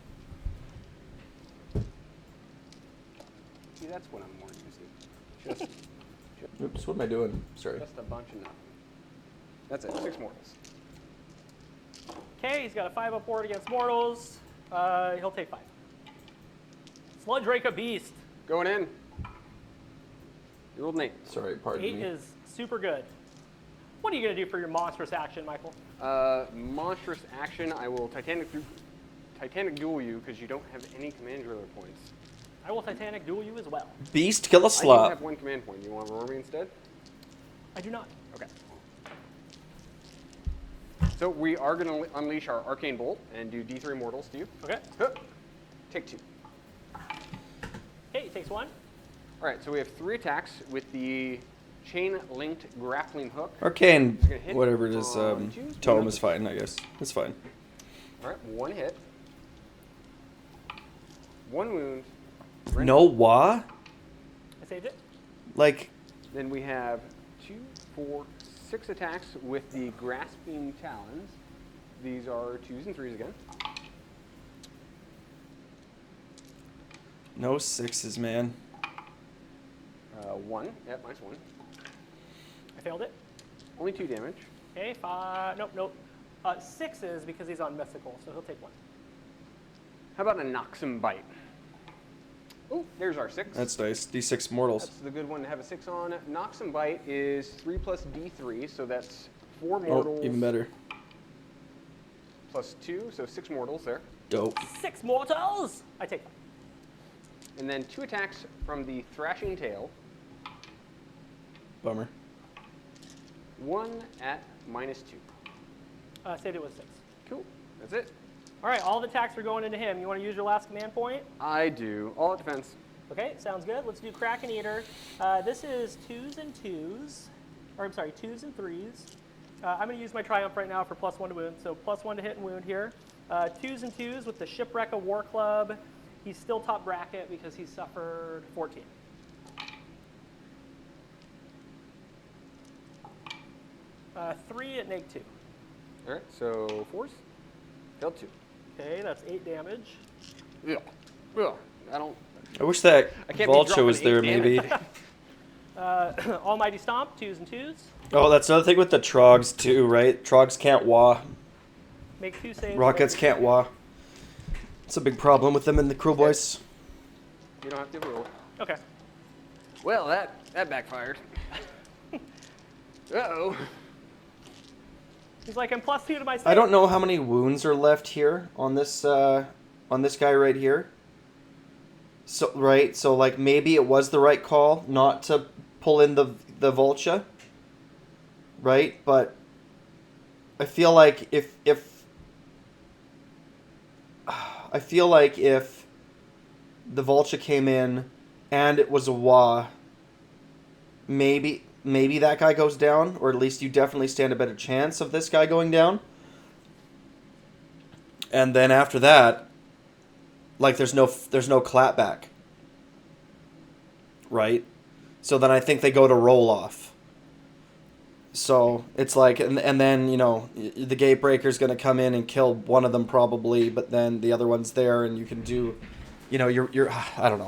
[SPEAKER 2] See, that's what I'm more used to.
[SPEAKER 1] Oops, what am I doing? Sorry.
[SPEAKER 2] Just a bunch of nothing. That's it. 6 mortals.
[SPEAKER 3] Okay, he's got a 5 upward against mortals. He'll take 5. Sludge Rake Beast.
[SPEAKER 2] Going in. You rolled an 8.
[SPEAKER 1] Sorry, pardon
[SPEAKER 3] 8
[SPEAKER 1] me.
[SPEAKER 3] is super good. What are you going to do for your monstrous action, Michael?
[SPEAKER 2] Monstrous action. I will Titanic duel you because you don't have any command driller points.
[SPEAKER 3] I will Titanic duel you as well.
[SPEAKER 1] Beast, kill a
[SPEAKER 2] I do
[SPEAKER 1] slot.
[SPEAKER 2] have 1 command point. You want to roar me instead?
[SPEAKER 3] I do not.
[SPEAKER 2] Okay. So we are going to unleash our Arcane Bolt and do D3 mortals to you.
[SPEAKER 3] Okay.
[SPEAKER 2] Huh. Take 2.
[SPEAKER 3] Okay, he takes 1.
[SPEAKER 2] All right, so we have 3 attacks with the chain-linked grappling hook.
[SPEAKER 1] Arcane,
[SPEAKER 2] gonna hit
[SPEAKER 1] whatever it is,
[SPEAKER 2] on 2.
[SPEAKER 1] tome is fine, I guess. It's fine.
[SPEAKER 2] All right, 1 hit. 1 wound.
[SPEAKER 1] No Wah?
[SPEAKER 3] I saved it.
[SPEAKER 1] Like,
[SPEAKER 2] Then we have 2, 4, 6 attacks with the grasping talons. These are 2s and 3s again.
[SPEAKER 1] no 6s, man.
[SPEAKER 2] 1. Yep, minus 1.
[SPEAKER 3] I failed it.
[SPEAKER 2] Only 2 damage.
[SPEAKER 3] Okay, 5. Nope. 6 is because he's on mythical, so he'll take 1.
[SPEAKER 2] How about a Noxum Bite? Oh, there's our 6.
[SPEAKER 1] That's nice. D6 mortals.
[SPEAKER 2] That's the good one to have a 6 on. Noxum Bite is 3 plus D3, so that's 4
[SPEAKER 1] Oh,
[SPEAKER 2] mortals.
[SPEAKER 1] even better.
[SPEAKER 2] Plus 2, so 6 mortals there.
[SPEAKER 1] Dope.
[SPEAKER 3] 6 mortals! I take 5.
[SPEAKER 2] And then 2 attacks from the Thrashing Tail.
[SPEAKER 1] Bummer.
[SPEAKER 2] 1 at minus 2.
[SPEAKER 3] Saved it with 6.
[SPEAKER 2] Cool. That's it.
[SPEAKER 3] All right, all the attacks are going into him. You want to use your last command point?
[SPEAKER 2] I do. All at defense.
[SPEAKER 3] Okay, sounds good. Let's do Kraken Eater. This is 2s and 2s. Or I'm sorry, 2s and 3s. I'm going to use my Triumph right now for +1 to wound. So +1 to hit and wound here. 2s and 2s with the Shipwreck of War Club. He's still top bracket because he suffered 14. Three at neg 2.
[SPEAKER 2] All right, so 4s. Failed 2.
[SPEAKER 3] Okay, that's 8 damage.
[SPEAKER 2] Yeah. Ugh. I don't.
[SPEAKER 1] I wish that
[SPEAKER 2] I can't be
[SPEAKER 1] Vulture
[SPEAKER 2] dropping
[SPEAKER 1] was there,
[SPEAKER 2] 8 damage.
[SPEAKER 1] maybe.
[SPEAKER 3] Almighty Stomp, 2s and 2s.
[SPEAKER 1] Oh, that's another thing with the Trogs, too, right? Trogs can't Wah.
[SPEAKER 3] Make 2 saves.
[SPEAKER 1] Rockets can't Wah. It's a big problem with them in the Kruleboyz.
[SPEAKER 2] You don't have to roll.
[SPEAKER 3] Okay.
[SPEAKER 2] Well, that backfired. Uh-oh.
[SPEAKER 3] He's like, I'm +2 to my save.
[SPEAKER 1] I don't know how many wounds are left here on this guy right here. So right, so like maybe it was the right call not to pull in the Vulture. Right, but I feel like if I feel like if the Vulture came in and it was a Wah, maybe that guy goes down, or at least you definitely stand a better chance of this guy going down. And then after that, like there's no clapback, right? So then I think they go to roll off. So it's like, and then, you know, the Gatebreaker's going to come in and kill one of them probably, but then the other one's there and you can do, you know, you're I don't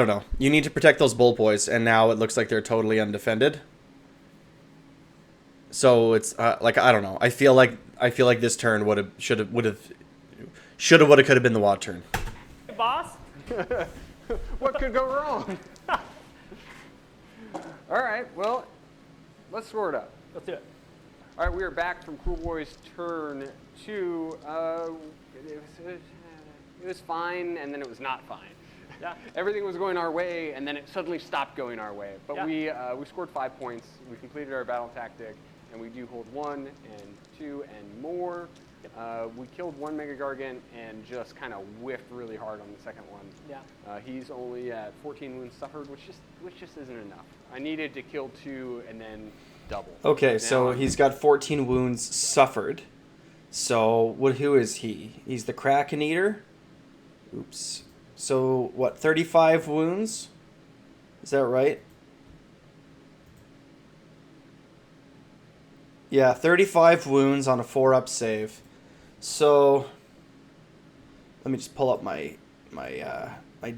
[SPEAKER 1] know. You need to protect those Bull Boys, and now it looks like they're totally undefended. So it's like, I don't know. I feel like this turn would have could have been the Wad turn.
[SPEAKER 3] Hey, boss.
[SPEAKER 2] What could go wrong? All right, well, let's score it up.
[SPEAKER 3] Let's do it.
[SPEAKER 2] All right, we are back from Kruleboyz' turn 2. It was fine, and then it was not fine.
[SPEAKER 3] Yeah.
[SPEAKER 2] Everything was going our way, and then it suddenly stopped going our way. But
[SPEAKER 3] Yeah.
[SPEAKER 2] we scored 5 points. We completed our battle tactic, and we do hold 1 and 2 and more. We killed one Mega Gargant and just kind of whiffed really hard on the second one.
[SPEAKER 3] Yeah.
[SPEAKER 2] He's only at 14 wounds suffered, which just isn't enough. I needed to kill 2 and then double.
[SPEAKER 1] Okay,
[SPEAKER 2] Now
[SPEAKER 1] so he's got 14 wounds suffered. So who is he? He's the Kraken Eater. Oops. So what? 35 wounds? Is that right? Yeah, 35 wounds on a 4-up save. So let me just pull up my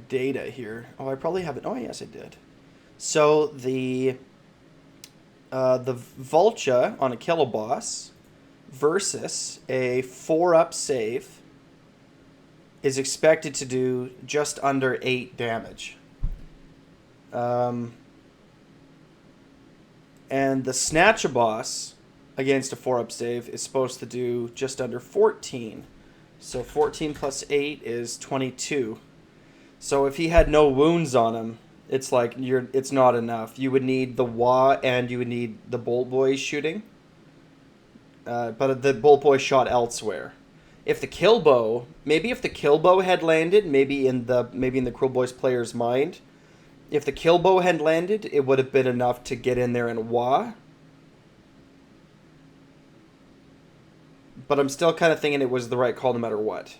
[SPEAKER 1] data here. Oh, I probably have it. Oh, yes, I did. So the Vulture on a Kiloboss versus a 4-up save is expected to do just under 8 damage. And the Snatcher Boss against a 4-up save is supposed to do just under 14. So 14 plus 8 is 22. So if he had no wounds on him, it's like it's not enough. You would need the Wah and you would need the Bolt Boy shooting. But the Bolt Boy shot elsewhere. If the Killbow had landed, maybe in the Kruleboyz player's mind, if the Killbow had landed, it would have been enough to get in there and Wah. But I'm still kind of thinking it was the right call no matter what.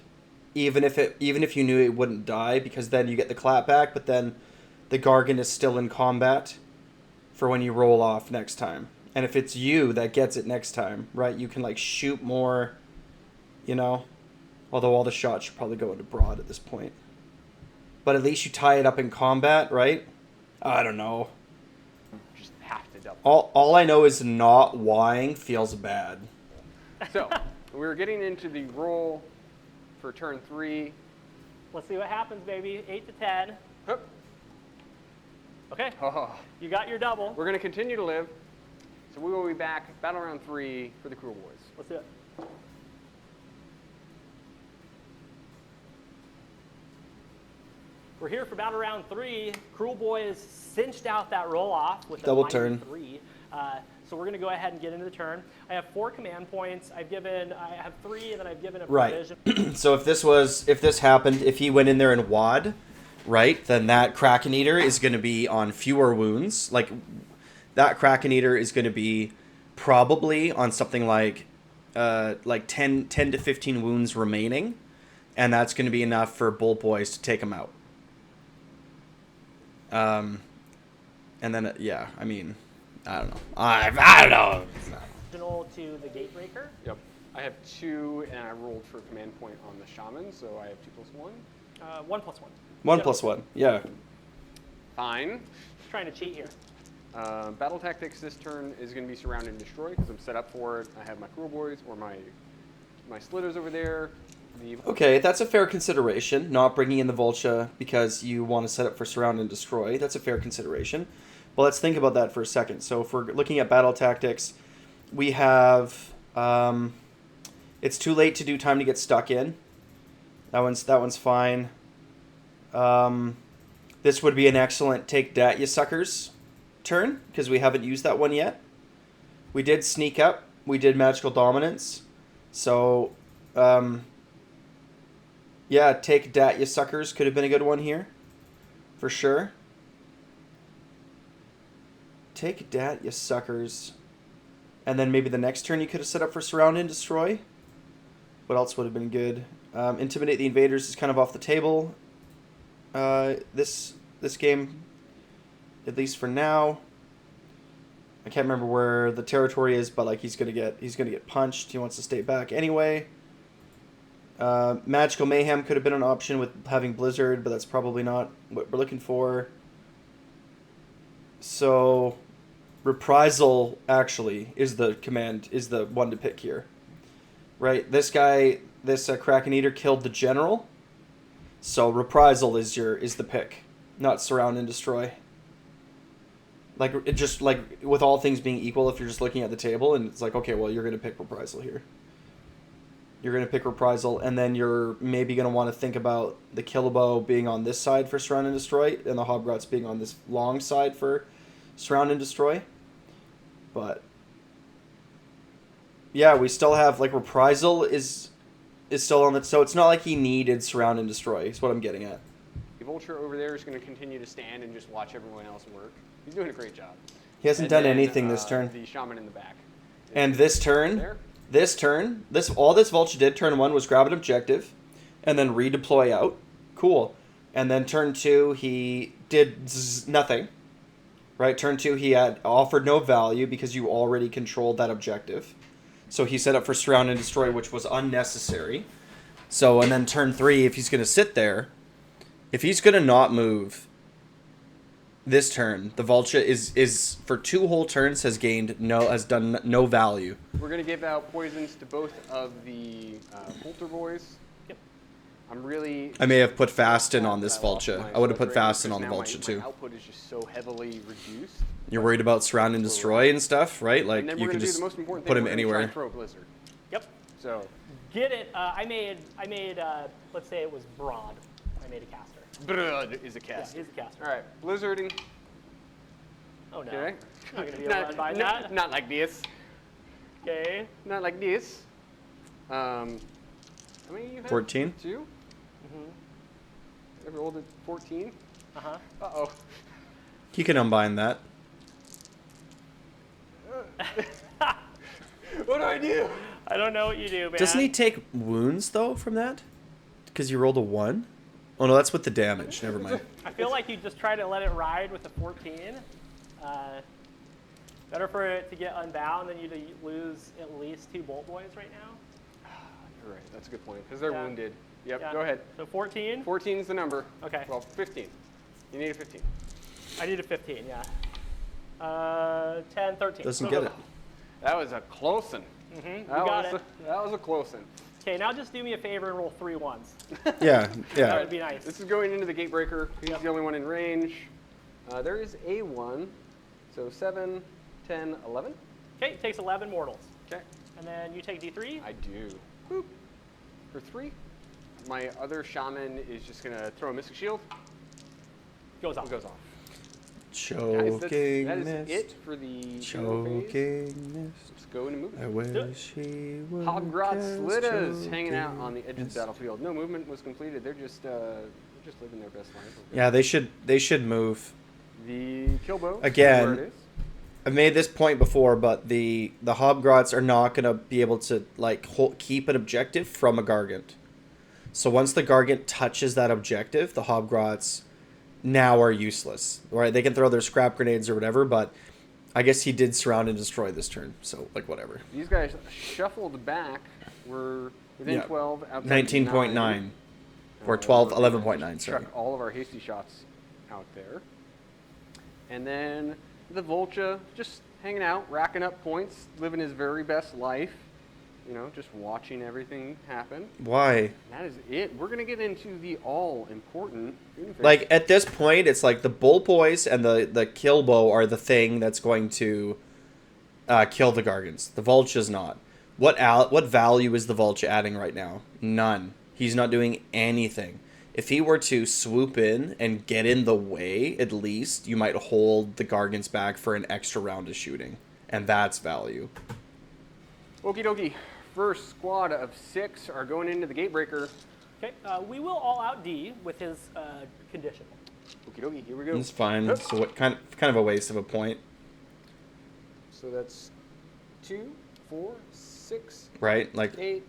[SPEAKER 1] Even if you knew it wouldn't die, because then you get the clapback, but then the Gargant is still in combat for when you roll off next time. And if it's you that gets it next time, right, you can like shoot more, you know? Although all the shots should probably go into broad at this point. But at least you tie it up in combat, right? I don't know.
[SPEAKER 2] Just have to double.
[SPEAKER 1] All I know is not whying feels bad.
[SPEAKER 2] So we're getting into the roll for turn 3.
[SPEAKER 3] Let's see what happens, baby. 8 to 10.
[SPEAKER 2] Hup.
[SPEAKER 3] Okay.
[SPEAKER 2] Oh.
[SPEAKER 3] You got your double.
[SPEAKER 2] We're going to continue to live. So we will be back, battle round 3 for the Kruleboyz.
[SPEAKER 3] Let's do it. We're here for battle round 3. Kruleboyz cinched out that roll off with
[SPEAKER 1] Double
[SPEAKER 3] a
[SPEAKER 1] turn.
[SPEAKER 3] -3. So we're going to go ahead and get into the turn. I have 4 command points. I have 3, and then I've given a provision.
[SPEAKER 1] Right. So if this happened, if he went in there and wad, right, then that Kraken Eater is going to be on fewer wounds. Like that Kraken Eater is going to be probably on something like 10 to 15 wounds remaining, and that's going to be enough for Bolt Boys to take him out. And then yeah, I mean, I don't know. I don't know.
[SPEAKER 3] Original to the Gatebreaker.
[SPEAKER 2] Yep. I have 2, and I rolled for a command point on the Shaman, so I have 2 plus 1.
[SPEAKER 3] 1 plus 1.
[SPEAKER 1] 1
[SPEAKER 3] Yep.
[SPEAKER 1] plus 1. Yeah.
[SPEAKER 2] Fine.
[SPEAKER 3] Trying to cheat here.
[SPEAKER 2] Battle tactics this turn is going to be surround and destroy because I'm set up for it. I have my Kruleboyz or my Slitters over there.
[SPEAKER 1] Okay, that's a fair consideration. Not bringing in the Vulture because you want to set up for surround and destroy. That's a fair consideration. But let's think about that for a second. So if we're looking at battle tactics, we have it's too late to do time to get stuck in. That one's fine. This would be an excellent take dat, you suckers turn because we haven't used that one yet. We did sneak up. We did magical dominance. So Yeah, take dat, you suckers. Could have been a good one here. For sure. Take dat, you suckers. And then maybe the next turn you could have set up for surround and destroy. What else would have been good? Intimidate the invaders is kind of off the table. This game, at least for now. I can't remember where the territory is, but like he's gonna get punched. He wants to stay back anyway. Magical Mayhem could have been an option with having Blizzard, but that's probably not what we're looking for. So, Reprisal actually is the one to pick here, right? This guy, this Kraken Eater killed the general, so Reprisal is the pick, not Surround and Destroy. Like it just like with all things being equal, if you're just looking at the table and it's like, okay, well you're gonna pick Reprisal here. You're going to pick Reprisal, and then you're maybe going to want to think about the Killabo being on this side for Surround and Destroy, and the Hobgrots being on this long side for Surround and Destroy. But, yeah, we still have, like, Reprisal is still on the... So it's not like he needed Surround and Destroy, is what I'm getting at.
[SPEAKER 2] The Vulture over there is going to continue to stand and just watch everyone else work. He's doing a great job.
[SPEAKER 1] He hasn't done anything this turn.
[SPEAKER 2] The Shaman in the back.
[SPEAKER 1] And this turn...
[SPEAKER 2] There.
[SPEAKER 1] All this Vulture did turn 1 was grab an objective, and then redeploy out. Cool. And then turn 2, he did nothing. Right? Turn 2, he had offered no value because you already controlled that objective. So he set up for Surround and Destroy, which was unnecessary. So, and then turn 3, if he's going to sit there, if he's going to not move this turn, the Vulture is for 2 whole turns has done no value.
[SPEAKER 2] We're going to give out poisons to both of the Kruleboyz.
[SPEAKER 3] Yep.
[SPEAKER 1] I may have put Fasten on this Vulture. I would have put Fasten on the
[SPEAKER 2] now
[SPEAKER 1] Vulture
[SPEAKER 2] my
[SPEAKER 1] too.
[SPEAKER 2] output is just so heavily reduced.
[SPEAKER 1] You're worried about Surround and Destroy and stuff, right? Like
[SPEAKER 2] And then
[SPEAKER 1] you
[SPEAKER 2] we're
[SPEAKER 1] can
[SPEAKER 2] going to do
[SPEAKER 1] just
[SPEAKER 2] the most important
[SPEAKER 1] put
[SPEAKER 2] thing.
[SPEAKER 1] him
[SPEAKER 2] We're gonna try
[SPEAKER 1] anywhere.
[SPEAKER 2] and throw Blizzard.
[SPEAKER 3] Yep.
[SPEAKER 2] So
[SPEAKER 3] Get it. I made let's say it was Broad. I made a caster.
[SPEAKER 2] Brud is a
[SPEAKER 3] Yeah,
[SPEAKER 2] cast.
[SPEAKER 3] he's a caster.
[SPEAKER 2] All right, Blizzarding.
[SPEAKER 3] Oh no.
[SPEAKER 2] Okay.
[SPEAKER 3] Not going to be overrun by that.
[SPEAKER 2] Not like this.
[SPEAKER 3] Okay.
[SPEAKER 2] Not like this. How many you have?
[SPEAKER 1] 14.
[SPEAKER 2] 2?
[SPEAKER 3] Mm-hmm.
[SPEAKER 2] Ever rolled at 14?
[SPEAKER 3] Uh-huh.
[SPEAKER 2] Uh-oh.
[SPEAKER 1] He can unbind that.
[SPEAKER 2] What do I do?
[SPEAKER 3] I don't know what you do, man.
[SPEAKER 1] Doesn't he take wounds though from that? Because you rolled a 1? Oh no, that's with the damage. Never mind.
[SPEAKER 3] I feel like you just try to let it ride with a 14. Better for it to get unbound than you to lose at least 2 Bolt Boys right now.
[SPEAKER 2] You're right. That's a good point. Because they're
[SPEAKER 3] Yeah.
[SPEAKER 2] wounded. Yep,
[SPEAKER 3] Yeah.
[SPEAKER 2] go ahead.
[SPEAKER 3] So 14?
[SPEAKER 2] 14 is the number.
[SPEAKER 3] Okay.
[SPEAKER 2] Well, 15. You need a 15.
[SPEAKER 3] I need a 15, yeah. 10, 13.
[SPEAKER 1] Doesn't get it.
[SPEAKER 2] That was a close one.
[SPEAKER 3] Mm-hmm.
[SPEAKER 2] That
[SPEAKER 3] got
[SPEAKER 2] was
[SPEAKER 3] it.
[SPEAKER 2] That was a close one.
[SPEAKER 3] Okay, now just do me a favor and roll 3 ones.
[SPEAKER 1] Yeah,
[SPEAKER 3] That
[SPEAKER 1] yeah.
[SPEAKER 3] would be nice.
[SPEAKER 2] This is going into the Gatebreaker. He's
[SPEAKER 3] Yep.
[SPEAKER 2] the only one in range. There is a 1. So 7, 10, 11.
[SPEAKER 3] Okay, takes 11 mortals.
[SPEAKER 2] Okay.
[SPEAKER 3] And then you take D3.
[SPEAKER 2] I do. Boop. For 3. My other shaman is just going to throw a Mystic Shield.
[SPEAKER 3] Goes off.
[SPEAKER 2] It goes off.
[SPEAKER 1] Choking
[SPEAKER 2] That is
[SPEAKER 1] mist.
[SPEAKER 2] it for the demo phase.
[SPEAKER 1] Choking mist.
[SPEAKER 2] Let's go into movement.
[SPEAKER 1] I wish he would.
[SPEAKER 2] Hobgrot Slitta is hanging out
[SPEAKER 1] choking
[SPEAKER 2] on the edge of
[SPEAKER 1] mist.
[SPEAKER 2] the battlefield. No movement was completed. They're just living their best life. over there.
[SPEAKER 1] Yeah, they should move.
[SPEAKER 2] The Killbow.
[SPEAKER 1] Again,
[SPEAKER 2] Where it is.
[SPEAKER 1] I've made this point before, but the Hobgrots are not going to be able to like keep an objective from a Gargant. So once the Gargant touches that objective, the Hobgrots now are useless. Right? They can throw their scrap grenades or whatever, but I guess he did Surround and Destroy this turn. So like whatever.
[SPEAKER 2] These guys shuffled back. We're within
[SPEAKER 1] Yeah.
[SPEAKER 2] 12. Outside
[SPEAKER 1] 19.9 or 12, 11.9. Sorry.
[SPEAKER 2] Chuck all of our hasty shots out there. And then the Vulture just hanging out, racking up points, living his very best life. You know, just watching everything happen.
[SPEAKER 1] Why?
[SPEAKER 2] That is it. We're going to get into the all-important universe.
[SPEAKER 1] Like at this point, it's like the Bolt Boys and the Killbow are the thing that's going to kill the Gargants. The Vulture's not. What value is the Vulture adding right now? None. He's not doing anything. If he were to swoop in and get in the way, at least, you might hold the Gargants back for an extra round of shooting. And that's value.
[SPEAKER 2] Okie dokie. First squad of 6 are going into the Gatebreaker.
[SPEAKER 3] Okay, we will all out D with his condition.
[SPEAKER 2] Okie dokie, here we go.
[SPEAKER 1] It's fine. So what kind of a waste of a point,
[SPEAKER 2] So that's 2, 4, 6,
[SPEAKER 1] right? Like
[SPEAKER 2] 8,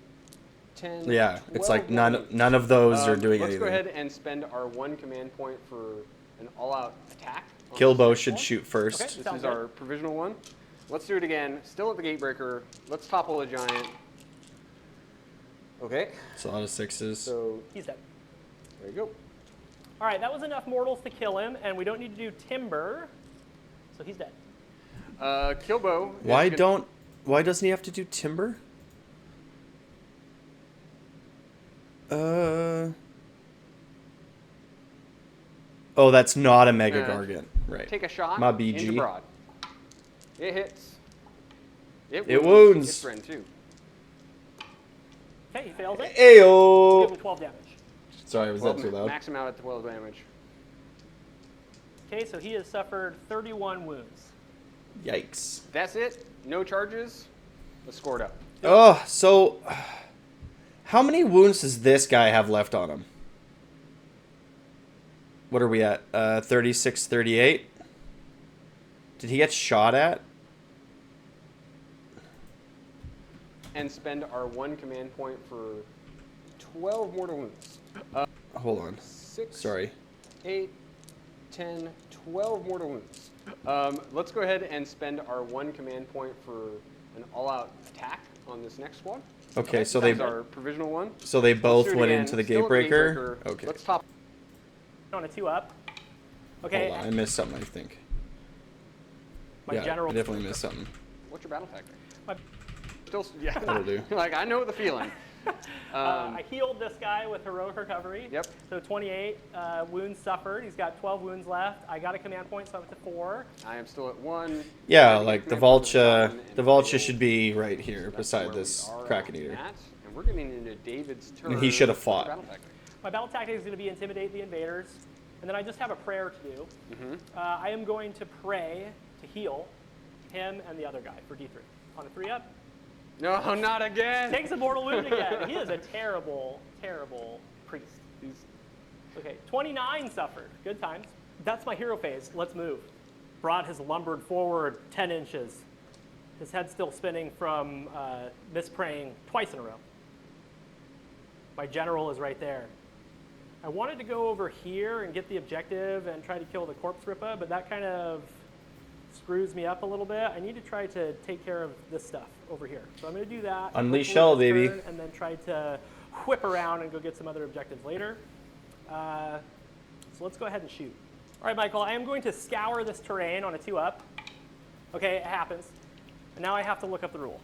[SPEAKER 2] 10.
[SPEAKER 1] yeah, it's like
[SPEAKER 2] 12
[SPEAKER 1] none of those are doing
[SPEAKER 2] let's
[SPEAKER 1] anything.
[SPEAKER 2] go ahead and spend our 1 command point for an all-out attack. on
[SPEAKER 1] Killbow
[SPEAKER 2] this
[SPEAKER 1] should
[SPEAKER 2] one.
[SPEAKER 1] shoot first.
[SPEAKER 3] Okay.
[SPEAKER 2] This
[SPEAKER 3] Sounds
[SPEAKER 2] is
[SPEAKER 3] good.
[SPEAKER 2] our provisional one. Let's do it again. Still at the Gatebreaker. Let's topple a giant. Okay.
[SPEAKER 1] It's a lot of sixes.
[SPEAKER 2] So
[SPEAKER 3] He's dead.
[SPEAKER 2] there you go.
[SPEAKER 3] All right, that was enough mortals to kill him, and we don't need to do timber, so he's dead.
[SPEAKER 2] Killbow. is
[SPEAKER 1] Why doesn't he have to do timber? Oh, that's not a Mega Gargant. Right.
[SPEAKER 2] Take a shot
[SPEAKER 1] My
[SPEAKER 2] into
[SPEAKER 1] BG.
[SPEAKER 2] broad. It hits.
[SPEAKER 1] It wounds.
[SPEAKER 2] Hits friend too.
[SPEAKER 3] Okay, he fails it.
[SPEAKER 1] Ayo!
[SPEAKER 3] Give him 12 damage.
[SPEAKER 1] Sorry, was that too loud?
[SPEAKER 2] Max him out at 12 damage.
[SPEAKER 3] Okay, so he has suffered 31 wounds.
[SPEAKER 1] Yikes.
[SPEAKER 2] That's it. No charges. Let's score it up.
[SPEAKER 1] Oh, so how many wounds does this guy have left on him? What are we at? 36, 38? Did he get shot at?
[SPEAKER 2] And spend our 1 command point for 12 mortal wounds.
[SPEAKER 1] Hold on.
[SPEAKER 2] 6,
[SPEAKER 1] Sorry.
[SPEAKER 2] 8, 10, 12 mortal wounds. Let's go ahead and spend our 1 command point for an all-out attack on this next squad.
[SPEAKER 1] Okay, so
[SPEAKER 2] That's
[SPEAKER 1] they
[SPEAKER 2] our provisional one.
[SPEAKER 1] so they
[SPEAKER 2] Let's
[SPEAKER 1] both
[SPEAKER 2] do it
[SPEAKER 1] went
[SPEAKER 2] again.
[SPEAKER 1] into the
[SPEAKER 2] Still at the
[SPEAKER 1] Gatebreaker. Okay.
[SPEAKER 2] Let's top.
[SPEAKER 3] On a 2-up. Okay,
[SPEAKER 1] Hold on, I missed something, I think.
[SPEAKER 3] my
[SPEAKER 1] Yeah,
[SPEAKER 3] general.
[SPEAKER 1] I definitely missed something.
[SPEAKER 2] What's your battle tactic?
[SPEAKER 3] My-
[SPEAKER 2] Still, yeah.
[SPEAKER 1] That'll do.
[SPEAKER 2] Like I know the feeling.
[SPEAKER 3] I healed this guy with heroic recovery.
[SPEAKER 2] Yep.
[SPEAKER 3] So 28 wounds suffered. He's got 12 wounds left. I got a command point, so I'm up to 4.
[SPEAKER 2] I am still at 1.
[SPEAKER 1] Yeah,
[SPEAKER 2] Command
[SPEAKER 1] like the
[SPEAKER 2] point for
[SPEAKER 1] Vulture,
[SPEAKER 2] one, and
[SPEAKER 1] the Vulture
[SPEAKER 2] we'll-
[SPEAKER 1] should be right here
[SPEAKER 2] that's
[SPEAKER 1] beside
[SPEAKER 2] where we
[SPEAKER 1] this
[SPEAKER 2] are
[SPEAKER 1] Kraken
[SPEAKER 2] on
[SPEAKER 1] Eater.
[SPEAKER 2] that. And we're getting into David's turn.
[SPEAKER 1] And he should have
[SPEAKER 2] What's your
[SPEAKER 1] fought.
[SPEAKER 2] battle tactic?
[SPEAKER 3] My battle tactic is going to be intimidate the invaders, and then I just have a prayer to do.
[SPEAKER 2] Mm-hmm.
[SPEAKER 3] I am going to pray to heal him and the other guy for D3. On a 3-up,
[SPEAKER 2] No, not again.
[SPEAKER 3] takes a mortal wound again. He is a terrible, terrible priest. Okay, 29 suffered. Good times. That's my hero phase. Let's move. Broad has lumbered forward 10 inches. His head's still spinning from mispraying twice in a row. My general is right there. I wanted to go over here and get the objective and try to kill the corpse ripper, but that kind of screws me up a little bit. I need to try to take care of this stuff over here. So I'm going to do that.
[SPEAKER 1] Unleash
[SPEAKER 3] hopefully
[SPEAKER 1] hell,
[SPEAKER 3] this
[SPEAKER 1] baby.
[SPEAKER 3] turn, and then try to whip around and go get some other objectives later. So let's go ahead and shoot. All right, Michael, I am going to scour this terrain on a 2-up. Okay, it happens. And now I have to look up the rule.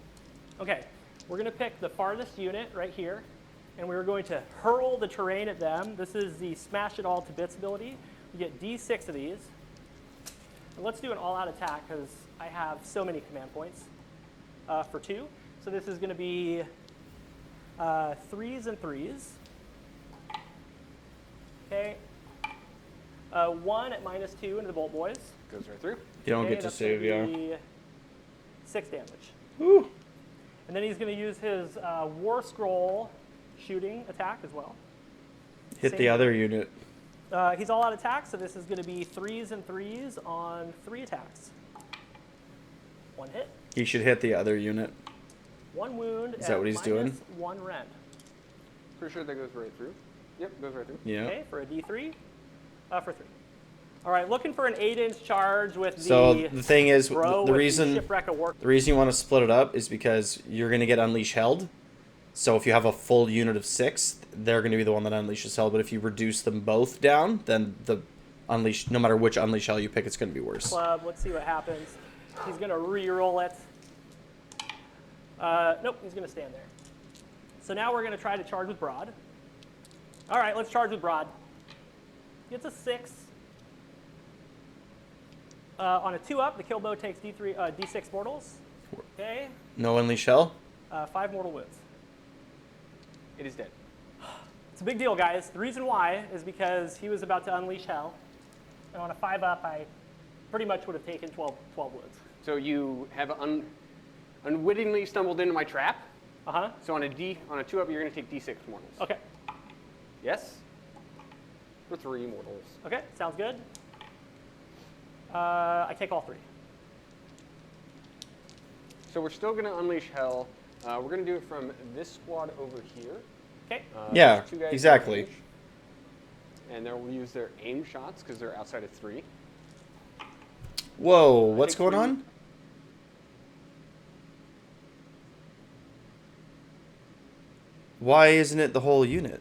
[SPEAKER 3] Okay, we're going to pick the farthest unit right here, and we're going to hurl the terrain at them. This is the Smash It All to Bits ability. You get D6 of these. And let's do an all-out attack, because I have so many command points for 2. So this is going to be 3s and 3s. Okay. 1 at -2 into the Bolt Boys.
[SPEAKER 2] Goes right through.
[SPEAKER 1] You don't
[SPEAKER 3] Okay,
[SPEAKER 1] get to
[SPEAKER 3] that's
[SPEAKER 1] save,
[SPEAKER 3] gonna
[SPEAKER 1] yeah.
[SPEAKER 3] be 6 damage.
[SPEAKER 1] Woo.
[SPEAKER 3] And then he's going to use his War Scroll shooting attack as well.
[SPEAKER 1] Hit
[SPEAKER 3] Same.
[SPEAKER 1] the other unit.
[SPEAKER 3] He's all out attack, so this is going to be 3s and 3s on 3 attacks. 1 hit,
[SPEAKER 1] He should hit the other unit.
[SPEAKER 3] 1 wound.
[SPEAKER 1] Is that
[SPEAKER 3] at
[SPEAKER 1] what he's doing?
[SPEAKER 3] -1 rend.
[SPEAKER 2] Pretty sure that goes right through. Yep, goes right through.
[SPEAKER 1] Yeah.
[SPEAKER 3] Okay, for a D3, for 3. All right, looking for an 8-inch charge with
[SPEAKER 1] So
[SPEAKER 3] the
[SPEAKER 1] the thing is,
[SPEAKER 3] bro
[SPEAKER 1] the
[SPEAKER 3] with
[SPEAKER 1] reason
[SPEAKER 3] Shipwreck of War.
[SPEAKER 1] the reason you want to split it up is because you're going to get Unleash Held. So if you have a full unit of 6, they're going to be the one that unleashes Hell. But if you reduce them both down, then the Unleash, no matter which Unleash Hell you pick, it's going to be worse.
[SPEAKER 3] Club. Let's see what happens. He's going to re-roll it. Nope, he's going to stand there. So now we're going to try to charge with Broad. All right, let's charge with Broad. Gets a 6. On a 2-up, the Killbow takes D6 mortals. Okay,
[SPEAKER 1] No Unleash Hell?
[SPEAKER 3] 5 mortal wounds.
[SPEAKER 2] It is dead.
[SPEAKER 3] It's a big deal, guys. The reason why is because he was about to unleash hell. And on a 5-up, I pretty much would have taken 12 wounds.
[SPEAKER 2] So you have unwittingly stumbled into my trap.
[SPEAKER 3] Uh-huh.
[SPEAKER 2] So on a 2-up, you're going to take D6 mortals.
[SPEAKER 3] Okay.
[SPEAKER 2] Yes. For 3 mortals.
[SPEAKER 3] Okay, sounds good. I take all 3.
[SPEAKER 2] So we're still going to unleash hell. We're going to do it from this squad over here.
[SPEAKER 3] Okay.
[SPEAKER 1] Yeah,
[SPEAKER 2] There's 2 guys in
[SPEAKER 1] exactly.
[SPEAKER 2] range. And they'll use their aim shots because they're outside of 3.
[SPEAKER 1] Whoa, what's
[SPEAKER 2] take
[SPEAKER 1] going
[SPEAKER 2] 3.
[SPEAKER 1] on? Why isn't it the whole unit?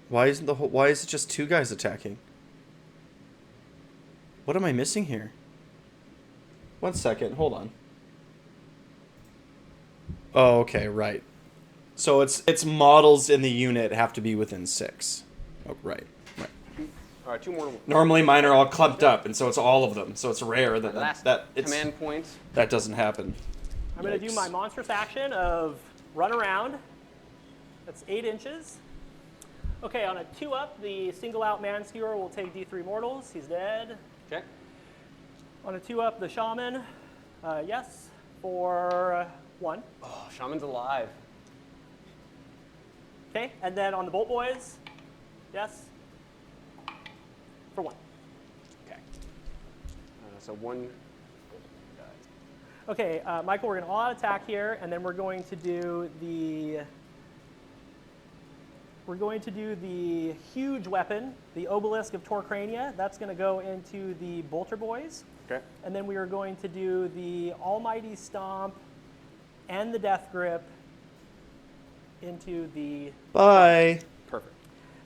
[SPEAKER 1] Why is it just 2 guys attacking? What am I missing here? 1 second, hold on. Oh, okay, right. So it's models in the unit have to be within 6. Oh, right.
[SPEAKER 2] All right, 2 more.
[SPEAKER 1] Normally mine are all clumped up, and so it's all of them. So it's rare that
[SPEAKER 2] Last
[SPEAKER 1] it's,
[SPEAKER 2] command point.
[SPEAKER 1] that doesn't happen.
[SPEAKER 3] I'm going to do my monstrous action of run around. That's 8 inches. Okay, on a 2-up, the single-out man skewer will take D3 mortals. He's dead.
[SPEAKER 2] Okay.
[SPEAKER 3] On a 2-up, the shaman, yes, for 1.
[SPEAKER 2] Oh, Shaman's alive.
[SPEAKER 3] Okay, and then on the bolt boys, yes, for 1.
[SPEAKER 2] Okay. So 1.
[SPEAKER 3] Okay, Michael, we're going to all-out attack here, and then we're going to do the huge weapon, the obelisk of Torcrania. That's going to go into the bolter boys.
[SPEAKER 2] Okay.
[SPEAKER 3] And then we are going to do the almighty stomp and the death grip into the...
[SPEAKER 1] Bye.
[SPEAKER 2] Perfect.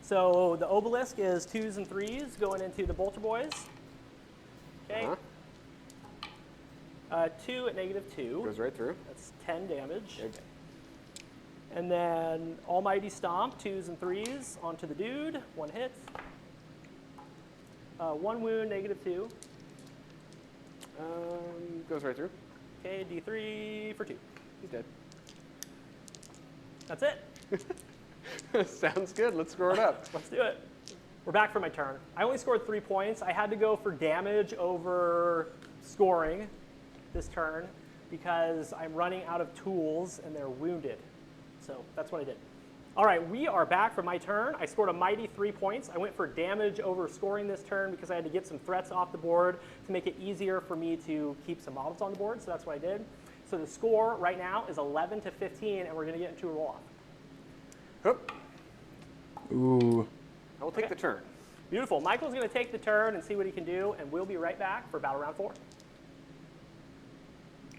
[SPEAKER 3] So the obelisk is 2s and 3s going into the bolter boys. Okay. 2 at -2.
[SPEAKER 2] Goes right through.
[SPEAKER 3] That's 10 damage.
[SPEAKER 2] Okay.
[SPEAKER 3] And then almighty stomp, 2s and 3s onto the dude. 1 hit. 1 wound, -2.
[SPEAKER 2] Goes right through.
[SPEAKER 3] Okay, D3 for 2.
[SPEAKER 2] He's dead.
[SPEAKER 3] That's it.
[SPEAKER 2] Sounds good. Let's score it up.
[SPEAKER 3] Let's do it. We're back for my turn. I only scored 3 points. I had to go for damage over scoring this turn because I'm running out of tools and they're wounded. So that's what I did. All right, we are back for my turn. I scored a mighty 3 points. I went for damage over scoring this turn because I had to get some threats off the board to make it easier for me to keep some models on the board, so that's what I did. So the score right now is 11 to 15, and we're going to get into a roll-off.
[SPEAKER 2] Hup.
[SPEAKER 1] Ooh.
[SPEAKER 2] I will take the turn.
[SPEAKER 3] Beautiful. Michael's going to take the turn and see what he can do, and we'll be right back for battle round 4.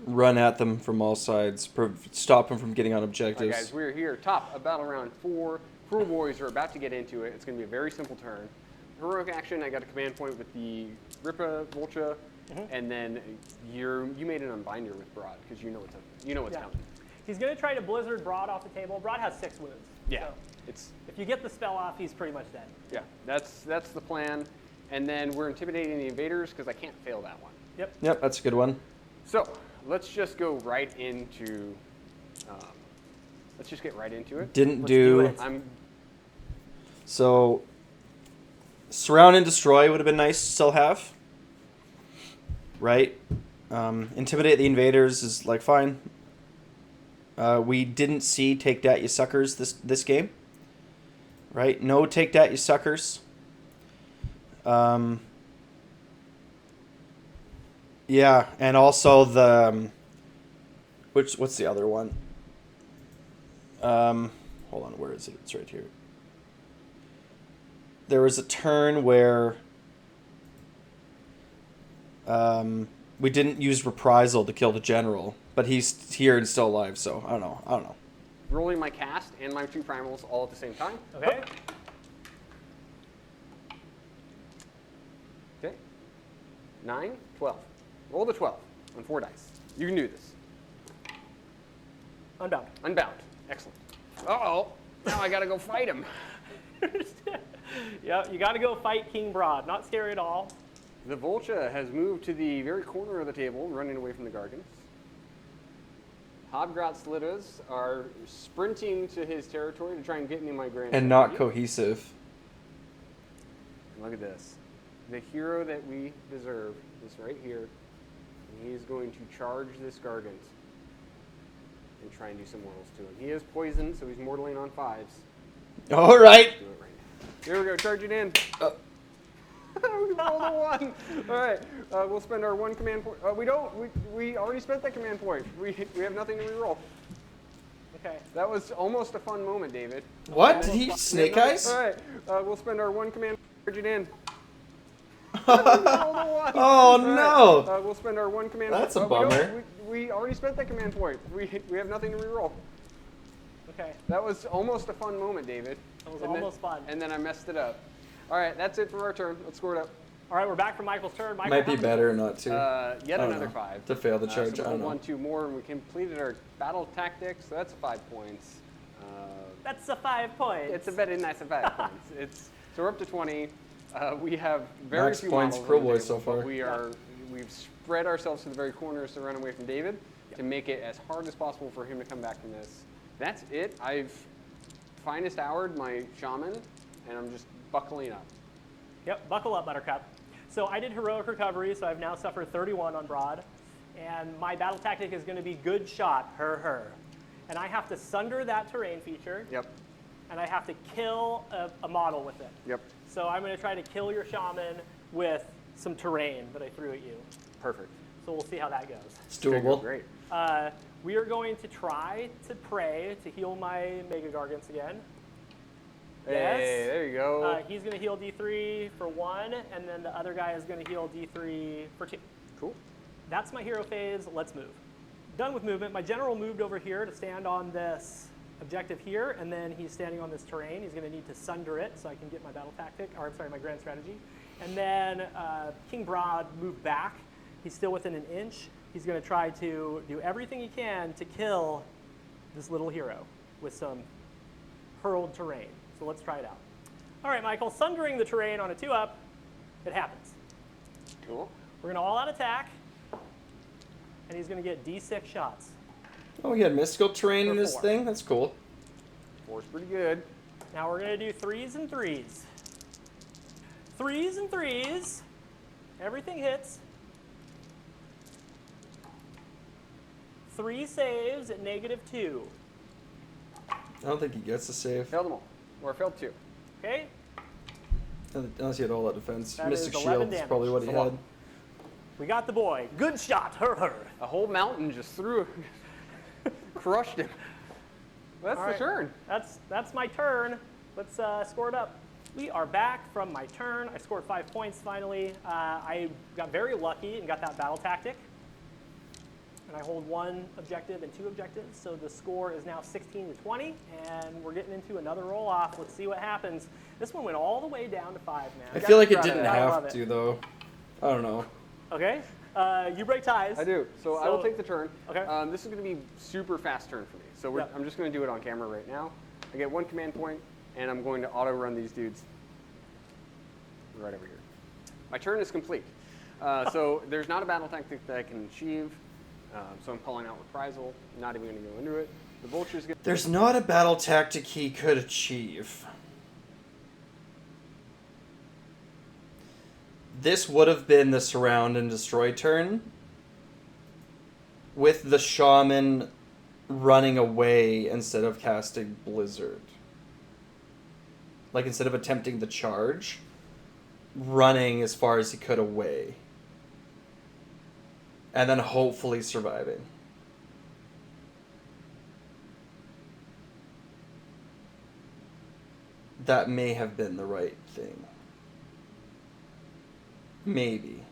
[SPEAKER 1] Run at them from all sides. Stop them from getting on
[SPEAKER 2] All right,
[SPEAKER 1] objectives.
[SPEAKER 2] guys, we're here, top of battle round 4. Kruleboyz are about to get into it. It's going to be a very simple turn. Heroic action, I got a command point with the Ripa, Vulcha, and then you made an unbinder with Broad because you know what's coming.
[SPEAKER 3] He's going to try to Blizzard Broad off the table. Broad has 6 wounds.
[SPEAKER 2] Yeah,
[SPEAKER 3] So if you get the spell off, he's pretty much dead.
[SPEAKER 2] yeah, that's the plan. And then we're intimidating the invaders because I can't fail that one.
[SPEAKER 1] Yep, that's a good one.
[SPEAKER 2] So let's just go right into. Let's just get right into it.
[SPEAKER 1] Didn't
[SPEAKER 3] Let's
[SPEAKER 1] do.
[SPEAKER 3] do it.
[SPEAKER 1] So, surround and destroy would have been nice to still have. Right? Intimidate the invaders is like fine. We didn't see take that you suckers this game. Right? No take that you suckers. Yeah, and also the what's the other one? Hold on, where is it? It's right here. There was a turn where we didn't use reprisal to kill the general, but he's here and still alive, so I don't know.
[SPEAKER 2] Rolling my cast and my 2 primals all at the same time.
[SPEAKER 3] Okay.
[SPEAKER 2] Okay. 9, 12. Roll the 12 on 4 dice. You can do this.
[SPEAKER 3] Unbound.
[SPEAKER 2] Unbound. Excellent. Uh-oh. Now I got to go fight him.
[SPEAKER 3] Yeah, you got to go fight King Broad. Not scary at all.
[SPEAKER 2] The Vulcha has moved to the very corner of the table, running away from the Gargants. Hobgrot Slitters are sprinting to his territory to try and get me my grand.
[SPEAKER 1] And not
[SPEAKER 2] Cherokee.
[SPEAKER 1] cohesive.
[SPEAKER 2] Look at this. The hero that we deserve is right here. And he is going to charge this Gargant. and try and do some mortals to him. He is poisoned, so he's mortaling on 5s.
[SPEAKER 1] All right.
[SPEAKER 2] Do it right now. Here we go, charge it in. We rolled a 1. All right, we'll spend our 1 command point. We already spent that command point. We have nothing to reroll.
[SPEAKER 3] Okay.
[SPEAKER 2] That was almost a fun moment, David.
[SPEAKER 1] What? Did he snake eyes?
[SPEAKER 2] All right, we'll spend our 1 command point. Charge it in. We rolled a 1.
[SPEAKER 1] Oh,
[SPEAKER 2] All
[SPEAKER 1] no.
[SPEAKER 2] right, we'll spend our 1 command
[SPEAKER 1] That's
[SPEAKER 2] point.
[SPEAKER 1] a bummer.
[SPEAKER 2] We already spent that command point. We have nothing to reroll.
[SPEAKER 3] Okay.
[SPEAKER 2] That was almost a fun moment, David.
[SPEAKER 3] That was almost fun.
[SPEAKER 2] And then I messed it up. All right, that's it for our turn. Let's score it up.
[SPEAKER 3] All right, we're back from Michael's turn. Michael,
[SPEAKER 1] Might
[SPEAKER 3] how
[SPEAKER 1] be
[SPEAKER 3] many-
[SPEAKER 1] better not to.
[SPEAKER 2] Yet
[SPEAKER 1] I don't
[SPEAKER 2] another
[SPEAKER 1] know.
[SPEAKER 2] 5.
[SPEAKER 1] To fail the charge,
[SPEAKER 2] So
[SPEAKER 1] I don't know.
[SPEAKER 2] 1, 2 more, and we completed our battle tactics. So that's 5 points.
[SPEAKER 3] That's a 5 points.
[SPEAKER 2] It's a very nice 5 points. So we're up to 20. We have very
[SPEAKER 1] Max
[SPEAKER 2] few
[SPEAKER 1] points
[SPEAKER 2] models on the
[SPEAKER 1] Kruleboyz
[SPEAKER 2] table,
[SPEAKER 1] so far.
[SPEAKER 2] but we've spread ourselves to the very corners to run away from David to make it as hard as possible for him to come back from this. That's it. I've finest houred my shaman, and I'm just buckling up.
[SPEAKER 3] Yep, buckle up, Buttercup. So I did heroic recovery, so I've now suffered 31 on Broad. And my battle tactic is going to be good shot, her. And I have to sunder that terrain feature.
[SPEAKER 2] Yep.
[SPEAKER 3] And I have to kill a model with it.
[SPEAKER 2] Yep.
[SPEAKER 3] So I'm going to try to kill your shaman with some terrain that I threw at you.
[SPEAKER 2] Perfect.
[SPEAKER 3] So we'll see how that goes.
[SPEAKER 1] It's
[SPEAKER 2] There you go.
[SPEAKER 1] doable.
[SPEAKER 2] Great.
[SPEAKER 3] We are going to try to pray to heal my Mega Gargants again. Yes.
[SPEAKER 2] Hey, there you go.
[SPEAKER 3] He's going to heal D3 for 1, and then the other guy is going to heal D3 for 2.
[SPEAKER 2] Cool.
[SPEAKER 3] That's my hero phase. Let's move. Done with movement. My general moved over here to stand on this objective here, and then he's standing on this terrain. He's going to need to sunder it so I can get my battle tactic, or I'm sorry, my grand strategy. And then King Broad moved back. He's still within an inch. He's going to try to do everything he can to kill this little hero with some hurled terrain. So let's try it out. All right, Michael, sundering the terrain on a 2-up, it happens.
[SPEAKER 2] Cool.
[SPEAKER 3] We're going to all-out attack, and he's going to get D6 shots.
[SPEAKER 1] Oh, he had mystical terrain in
[SPEAKER 3] For
[SPEAKER 1] his
[SPEAKER 3] 4.
[SPEAKER 1] thing? That's cool.
[SPEAKER 2] 4's pretty good.
[SPEAKER 3] Now we're going to do 3s and 3s. 3s and 3s. Everything hits. 3 saves at -2.
[SPEAKER 1] I don't think he gets a save.
[SPEAKER 2] Failed them all. Or failed 2.
[SPEAKER 3] Okay?
[SPEAKER 1] Unless he had all that defense.
[SPEAKER 3] That
[SPEAKER 1] Mystic
[SPEAKER 3] is 11
[SPEAKER 1] Shield is
[SPEAKER 3] damage.
[SPEAKER 1] probably what he
[SPEAKER 3] That's a
[SPEAKER 1] had.
[SPEAKER 3] lot. We got the boy. Good shot. Her.
[SPEAKER 2] A whole mountain just threw, crushed him. Well, that's
[SPEAKER 3] All
[SPEAKER 2] the
[SPEAKER 3] right.
[SPEAKER 2] turn.
[SPEAKER 3] That's my turn. Let's score it up. We are back from my turn. I scored 5 points finally. I got very lucky and got that battle tactic. And I hold 1 objective and 2 objectives. So the score is now 16-20, and we're getting into another roll off. Let's see what happens. This one went all the way down to 5, man.
[SPEAKER 1] I feel like it
[SPEAKER 2] proud of
[SPEAKER 1] didn't
[SPEAKER 2] that.
[SPEAKER 3] I love
[SPEAKER 1] have
[SPEAKER 3] it.
[SPEAKER 1] to, though. I don't know.
[SPEAKER 3] Okay? You break ties.
[SPEAKER 2] I do. So I will take the turn.
[SPEAKER 3] Okay.
[SPEAKER 2] This is going to be super fast turn for me. So
[SPEAKER 3] Yep.
[SPEAKER 2] I'm just going to do it on camera right now. I get 1 command point, and I'm going to auto run these dudes right over here. My turn is complete. So there's not a battle tactic that I can achieve. So I'm calling out reprisal. Not even going to go into it. The vultures get.
[SPEAKER 1] There's not a battle tactic he could achieve. This would have been the surround and destroy turn, with the shaman running away instead of casting Blizzard. Like, instead of attempting the charge, running as far as he could away. And then hopefully surviving. That may have been the right thing. Maybe.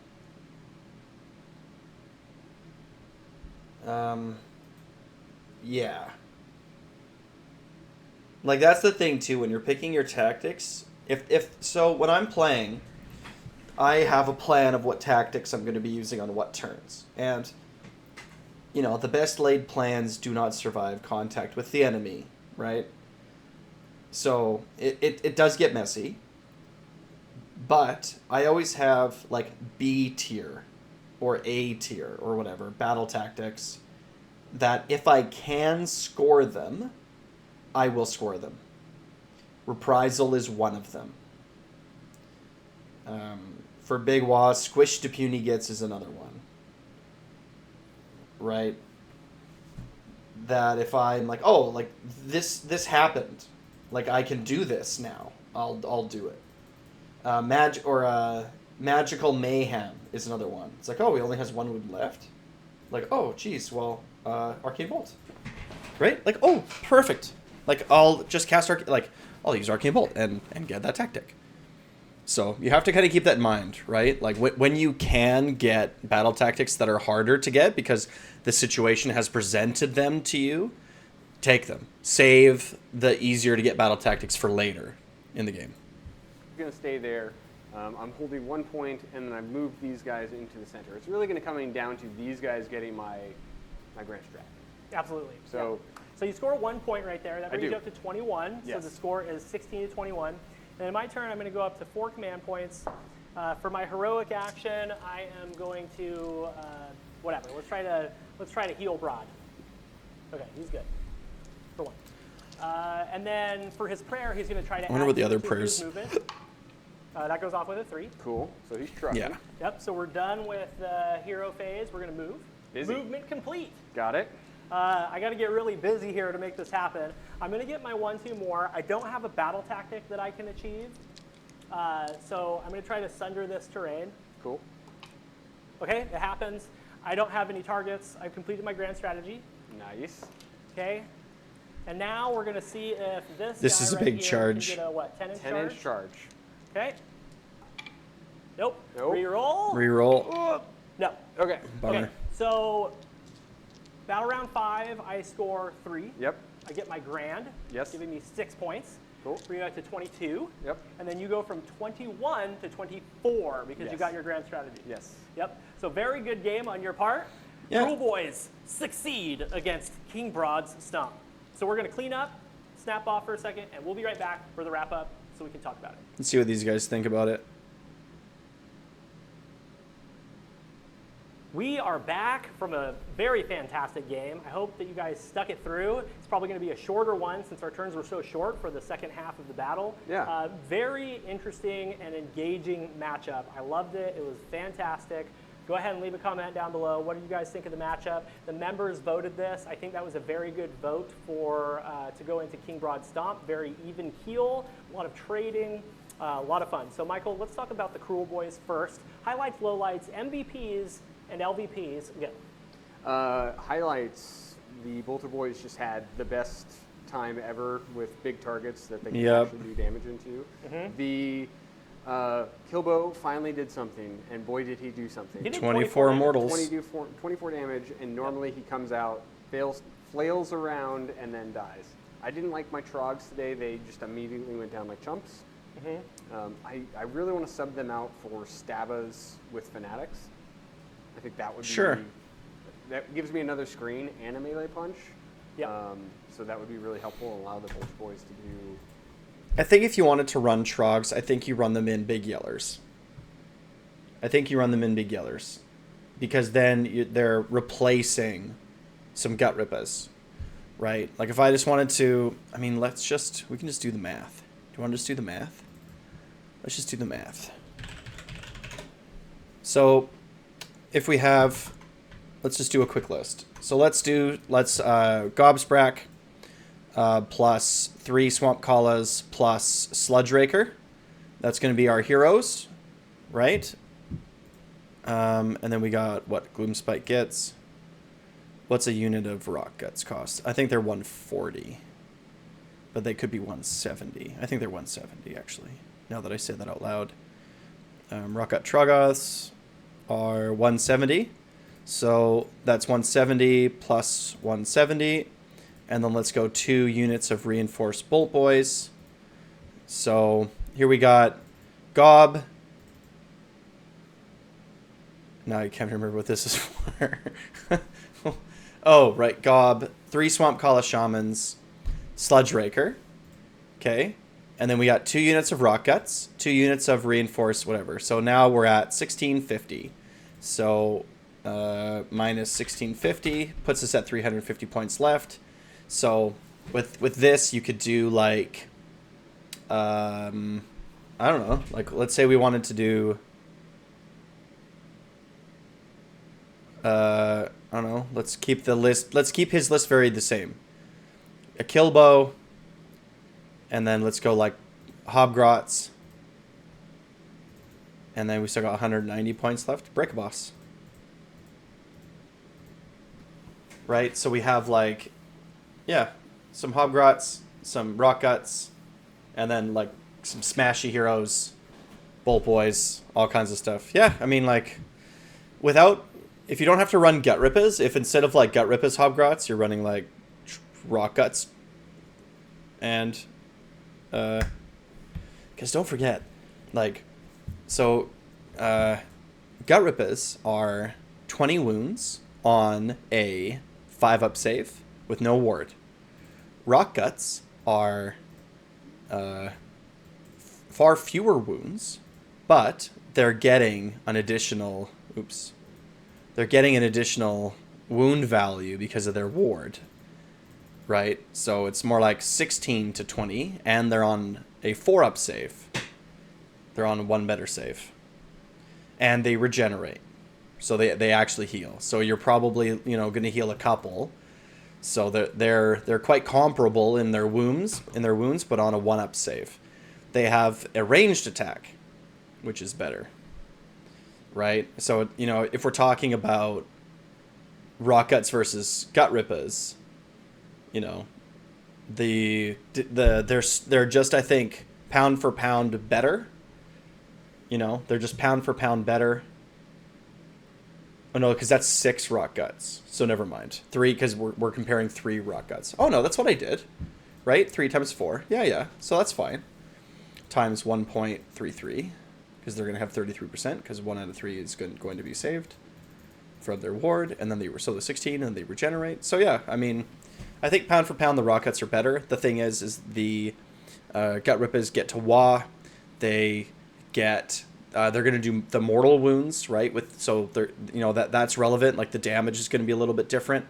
[SPEAKER 1] Yeah. Like, that's the thing, too, when you're picking your tactics. So, when I'm playing, I have a plan of what tactics I'm going to be using on what turns. And, you know, the best laid plans do not survive contact with the enemy, right? So, it does get messy. But I always have, like, B tier or A tier or whatever, battle tactics, that if I can score them, I will score them. Reprisal is one of them. For Big Waz, Squish to Puny Gets is another one. Right? that if I'm like, oh, like this happened, like I can do this now. I'll do it. Magical Mayhem is another one. It's like, oh, he only has one wound left. Like, oh, geez, well, Arcane Bolt, right? Like, oh, perfect. Like, I'll just cast I'll use Arcane Bolt and get that tactic. So you have to kind of keep that in mind, right? Like when you can get battle tactics that are harder to get because the situation has presented them to you, take them. Save the easier to get battle tactics for later in the game.
[SPEAKER 2] I'm going to stay there. I'm holding 1 point, and then I've moved these guys into the center. It's really going to come down to these guys getting my grand strat.
[SPEAKER 3] Absolutely.
[SPEAKER 2] So,
[SPEAKER 3] so you score 1 point right there. That brings you
[SPEAKER 2] do.
[SPEAKER 3] up to 21.
[SPEAKER 2] Yes.
[SPEAKER 3] So the score is 16 to 21. And in my turn, I'm going to go up to 4 command points. For my heroic action, I am going to whatever. Let's try to heal Broad. Okay, he's good. For 1. And then for his prayer, he's going to try to.
[SPEAKER 1] I wonder
[SPEAKER 3] add
[SPEAKER 1] what the other
[SPEAKER 3] 2 to
[SPEAKER 1] prayers.
[SPEAKER 3] his movement. That goes off with a 3.
[SPEAKER 2] cool. So he's trucking.
[SPEAKER 1] Yeah.
[SPEAKER 3] Yep. So we're done with the hero phase. We're going to move.
[SPEAKER 2] Busy.
[SPEAKER 3] Movement complete.
[SPEAKER 2] Got it.
[SPEAKER 3] I got to get really busy here to make this happen. I'm going to get my 1/2 more. I don't have a battle tactic that I can achieve. So I'm going to try to sunder this terrain.
[SPEAKER 2] Cool.
[SPEAKER 3] Okay, it happens. I don't have any targets. I've completed my grand strategy.
[SPEAKER 2] Nice.
[SPEAKER 3] Okay. And now we're going to see if this
[SPEAKER 1] This
[SPEAKER 3] guy
[SPEAKER 1] is a
[SPEAKER 3] right
[SPEAKER 1] big
[SPEAKER 3] here
[SPEAKER 1] charge.
[SPEAKER 3] Can get a, what, 10-inch
[SPEAKER 2] 10-inch charge.
[SPEAKER 3] Okay. Nope.
[SPEAKER 2] Nope.
[SPEAKER 3] Reroll.
[SPEAKER 1] Reroll.
[SPEAKER 3] No.
[SPEAKER 2] Okay.
[SPEAKER 1] Bummer.
[SPEAKER 3] Okay. So battle round 5, I score 3.
[SPEAKER 2] Yep.
[SPEAKER 3] I get my grand,
[SPEAKER 2] Yes.
[SPEAKER 3] giving me 6 points.
[SPEAKER 2] Cool.
[SPEAKER 3] Bring you up to 22.
[SPEAKER 2] Yep.
[SPEAKER 3] And then you go from 21 to 24 because you
[SPEAKER 2] Yes.
[SPEAKER 3] got your grand strategy.
[SPEAKER 2] Yes.
[SPEAKER 3] Yep. So very good game on your part.
[SPEAKER 1] Yeah.
[SPEAKER 3] Kruleboyz succeed against King Broad's stomp. So we're going to clean up, snap off for a second, and we'll be right back for the wrap up so we can talk about it.
[SPEAKER 1] Let's see what these guys think about it.
[SPEAKER 3] We are back from a very fantastic game. I hope that you guys stuck it through. It's probably going to be a shorter one since our turns were so short for the second half of the battle.
[SPEAKER 2] Yeah.
[SPEAKER 3] Very interesting and engaging matchup. I loved it. It was fantastic. Go ahead and leave a comment down below. What do you guys think of the matchup? The members voted this. I think that was a very good vote for to go into King Broad Stomp. Very even keel, a lot of trading, a lot of fun. So Michael, let's talk about the Kruleboyz first. Highlights, lowlights, MVPs, and LVPs. Go.
[SPEAKER 2] Highlights, the Bolter Boys just had the best time ever with big targets that they could
[SPEAKER 1] Yep.
[SPEAKER 2] actually do damage into. The Kilbo finally did something, and boy did he do something.
[SPEAKER 3] He did
[SPEAKER 1] 24
[SPEAKER 3] damage.
[SPEAKER 1] immortals.
[SPEAKER 2] 24 damage, and normally he comes out, flails around, and then dies. I didn't like my Trogs today. They just immediately went down like chumps. I really want to sub them out for Stabas with Fanatics. I think that would be...
[SPEAKER 1] Sure.
[SPEAKER 2] That gives me another screen and a melee punch.
[SPEAKER 3] Yep.
[SPEAKER 2] So that would be really helpful and allow the Bolter Boys to do...
[SPEAKER 1] I think if you wanted to run Trogs, I think you run them in Big Yellers. Because then they're replacing some Gut Rippas, right? Like if I just wanted to, I mean, we can just do the math. Do you want to just do the math? Let's just do the math. So if we have, let's just do a quick list. So let's Gobsprack plus 3 Swamp Kallas plus Sludge Raker. That's going to be our heroes, right? And then we got what Gloomspite gets. What's a unit of Rock Guts cost? I think they're 140, but they could be 170. I think they're 170 actually. Now that I say that out loud, Rock Gut Troggoths are 170, so that's 170 plus 170, and then let's go 2 units of Reinforced Bolt Boys. So here we got Gob. Now I can't remember what this is for. Oh, right, Gob, 3 Swamp Kala Shamans, Sludge Raker, okay, and then we got 2 units of Rock Guts, 2 units of Reinforced whatever. So now we're at 1650. So minus 1650 puts us at 350 points left. So with this, you could do like, I don't know, like let's say we wanted to do I don't know. Let's keep the list. Let's keep his list very the same. A kill bow. And then let's go like Hobgrots. And then we still got 190 points left. Break a boss. Right? So we have like, yeah, some Hobgrots, some Rock Guts, and then like some smashy heroes, Bolt Boys, all kinds of stuff. Yeah, I mean like, if you don't have to run Gut Rippers, if instead of like Gut Rippers Hobgrots, you're running like Rock Guts, and, because don't forget, like, so, Gut Rippers are 20 wounds on a 5-up save with no ward. Rock Guts are far fewer wounds, but they're getting an additional wound value because of their ward, right? So it's more like 16 to 20, and they're on a 4-up save. They're on one better save. And they regenerate. So they actually heal. So you're probably, going to heal a couple. So they're quite comparable in their wounds, but on a 1-up save. They have a ranged attack, which is better. Right? So, if we're talking about Rock Guts versus Gut Rippers, they're just, I think, pound for pound better. They're just pound for pound better. Oh no, because that's 6 Rock Guts. So never mind. 3, because we're comparing 3 Rock Guts. Oh no, that's what I did. Right? 3 times 4. Yeah. So that's fine. Times 1.33. Because they're going to have 33%. Because 1 out of 3 is going to be saved from their ward. And then the 16, and they regenerate. So yeah, I mean, I think pound for pound the Rock Guts are better. The thing is the Gut Rippers get to Wah. They get... they're going to do the mortal wounds, right? That's relevant. Like the damage is going to be a little bit different.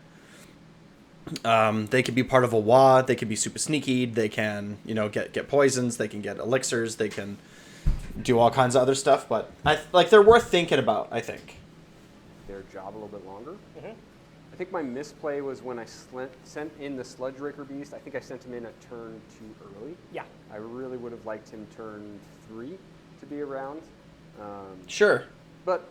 [SPEAKER 1] They could be part of a Wah. They could be super sneaky. They can, get poisons. They can get elixirs. They can do all kinds of other stuff. But they're worth thinking about, I think.
[SPEAKER 2] Their job a little bit longer. Mm-hmm. I think my misplay was when I sent in the Sludge Raker Beast. I think I sent him in a turn too early.
[SPEAKER 3] Yeah.
[SPEAKER 2] I really would have liked him turn 3 to be around.
[SPEAKER 1] Sure.
[SPEAKER 2] But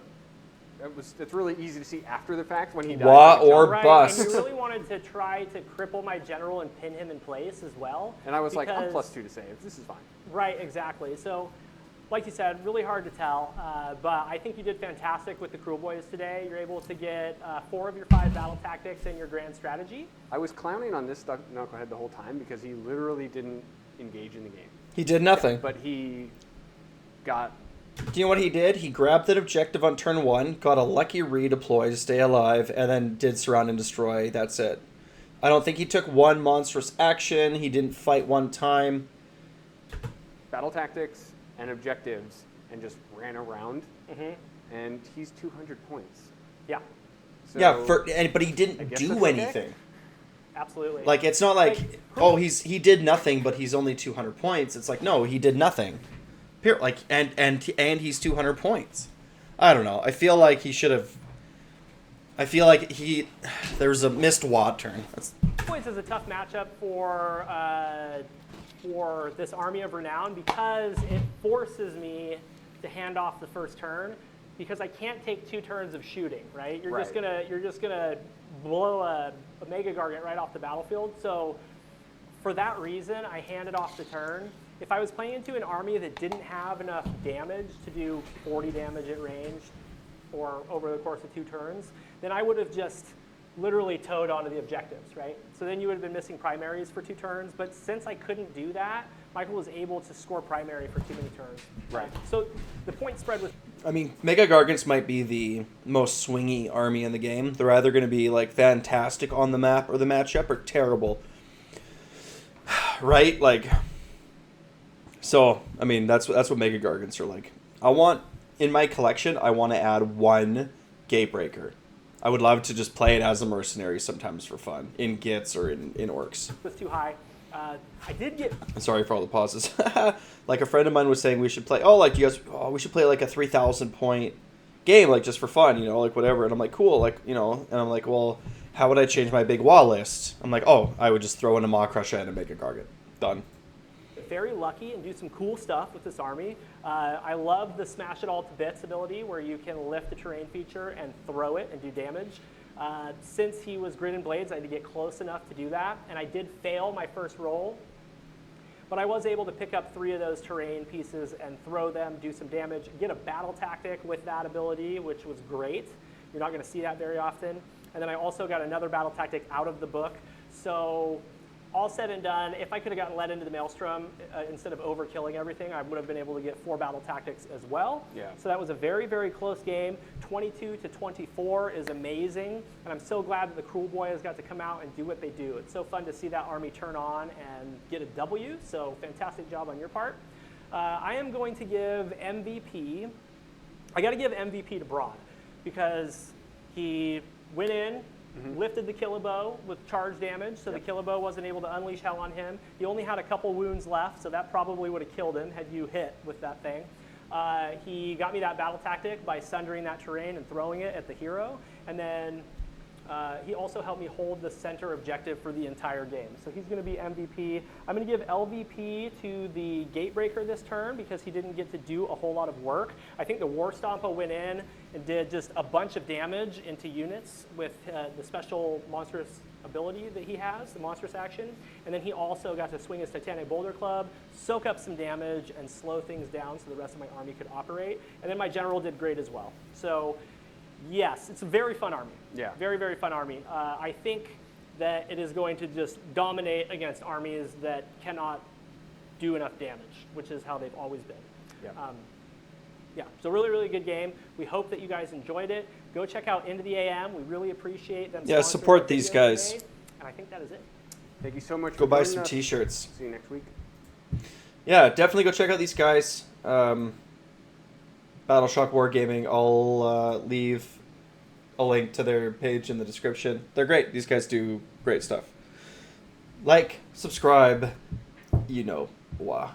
[SPEAKER 2] it's really easy to see after the fact when he died.
[SPEAKER 1] Wah or
[SPEAKER 3] right,
[SPEAKER 1] bust.
[SPEAKER 3] And you really wanted to try to cripple my general and pin him in place as well.
[SPEAKER 2] And I was like, I'm +2 to save. This is fine.
[SPEAKER 3] Right, exactly. So, like you said, really hard to tell. But I think you did fantastic with the Kruleboyz today. You're able to get 4 of your 5 battle tactics in your grand strategy.
[SPEAKER 2] I was clowning on this knucklehead the whole time because he literally didn't engage in the game.
[SPEAKER 1] He did nothing.
[SPEAKER 2] Yeah, but he got...
[SPEAKER 1] Do you know what he did? He grabbed that objective on turn 1, got a lucky redeploy to stay alive, and then did surround and destroy. That's it. I don't think he took one monstrous action. He didn't fight one time.
[SPEAKER 2] Battle tactics and objectives, and just ran around. Mm-hmm. And he's 200 points.
[SPEAKER 3] Yeah.
[SPEAKER 2] So,
[SPEAKER 1] yeah, but he didn't do anything.
[SPEAKER 3] Okay. Absolutely.
[SPEAKER 1] Like, it's not like, he did nothing, but he's only 200 points. It's like, no, he did nothing. Like, and he's 200 points. I don't know. I feel like he should have. I feel like there's a missed Wad turn.
[SPEAKER 3] Points is a tough matchup for this Army of Renown because it forces me to hand off the first turn because I can't take 2 turns of shooting. Right? You're just gonna blow a Mega Gargant right off the battlefield. So for that reason, I handed off the turn. If I was playing into an army that didn't have enough damage to do 40 damage at range or over the course of 2 turns, then I would have just literally towed onto the objectives, right? So then you would have been missing primaries for 2 turns, but since I couldn't do that, Michael was able to score primary for too many turns.
[SPEAKER 2] Right.
[SPEAKER 3] So the point spread was...
[SPEAKER 1] I mean, Mega Gargants might be the most swingy army in the game. They're either going to be like fantastic on the map or the matchup or terrible. Right? Like... So, I mean, that's what Mega Gargants are like. In my collection, I want to add 1 Gatebreaker. I would love to just play it as a mercenary sometimes for fun, in Gits or in Orcs.
[SPEAKER 3] Was too high. I did get...
[SPEAKER 1] Sorry for all the pauses. Like a friend of mine was saying we should play, we should play like a 3,000 point game, like just for fun, you know, like whatever. And I'm like, cool, like, you know, and I'm like, well, how would I change my big wall list? I'm like, oh, I would just throw in a Maw Crusher and make a Gargant. Done.
[SPEAKER 3] Very lucky and do some cool stuff with this army. I love the Smash It All to Bits ability where you can lift the terrain feature and throw it and do damage. Since he was Grid and Blades, I had to get close enough to do that, and I did fail my first roll. But I was able to pick up 3 of those terrain pieces and throw them, do some damage, get a battle tactic with that ability, which was great. You're not going to see that very often. And then I also got another battle tactic out of the book. So all said and done, if I could have gotten led into the Maelstrom instead of overkilling everything, I would have been able to get 4 battle tactics as well.
[SPEAKER 2] Yeah.
[SPEAKER 3] So that was a very, very close game. 22-24 is amazing, and I'm so glad that the Kruleboyz got to come out and do what they do. It's so fun to see that army turn on and get a W, so fantastic job on your part. I am going to give MVP. I got to give MVP to Broad because he went in, lifted the Killabo with charge damage, so the Killabo wasn't able to unleash hell on him. He only had a couple wounds left, so that probably would have killed him had you hit with that thing. He got me that battle tactic by sundering that terrain and throwing it at the hero, and then he also helped me hold the center objective for the entire game. So he's going to be MVP. I'm going to give LVP to the Gatebreaker this turn because he didn't get to do a whole lot of work. I think the War Stompa went in and did just a bunch of damage into units with the special monstrous ability that he has, the monstrous action. And then he also got to swing his Titanic Boulder Club, soak up some damage, and slow things down so the rest of my army could operate. And then my general did great as well. So yes, it's a very fun army.
[SPEAKER 2] Yeah.
[SPEAKER 3] Very, very fun army. I think that it is going to just dominate against armies that cannot do enough damage, which is how they've always been.
[SPEAKER 2] Yeah.
[SPEAKER 3] Yeah, so really, really good game. We hope that you guys enjoyed it. Go check out Into the AM. We really appreciate them.
[SPEAKER 1] Yeah,
[SPEAKER 3] sponsoring
[SPEAKER 1] support
[SPEAKER 3] our
[SPEAKER 1] these
[SPEAKER 3] videos
[SPEAKER 1] guys.
[SPEAKER 3] today. And I think that is it.
[SPEAKER 2] Thank you so much
[SPEAKER 1] Go
[SPEAKER 2] for
[SPEAKER 1] buy
[SPEAKER 2] joining
[SPEAKER 1] some
[SPEAKER 2] us.
[SPEAKER 1] t-shirts.
[SPEAKER 2] See you next week.
[SPEAKER 1] Yeah, definitely go check out these guys. Battleshock Wargaming. I'll leave a link to their page in the description. They're great. These guys do great stuff. Like, subscribe, you know, why.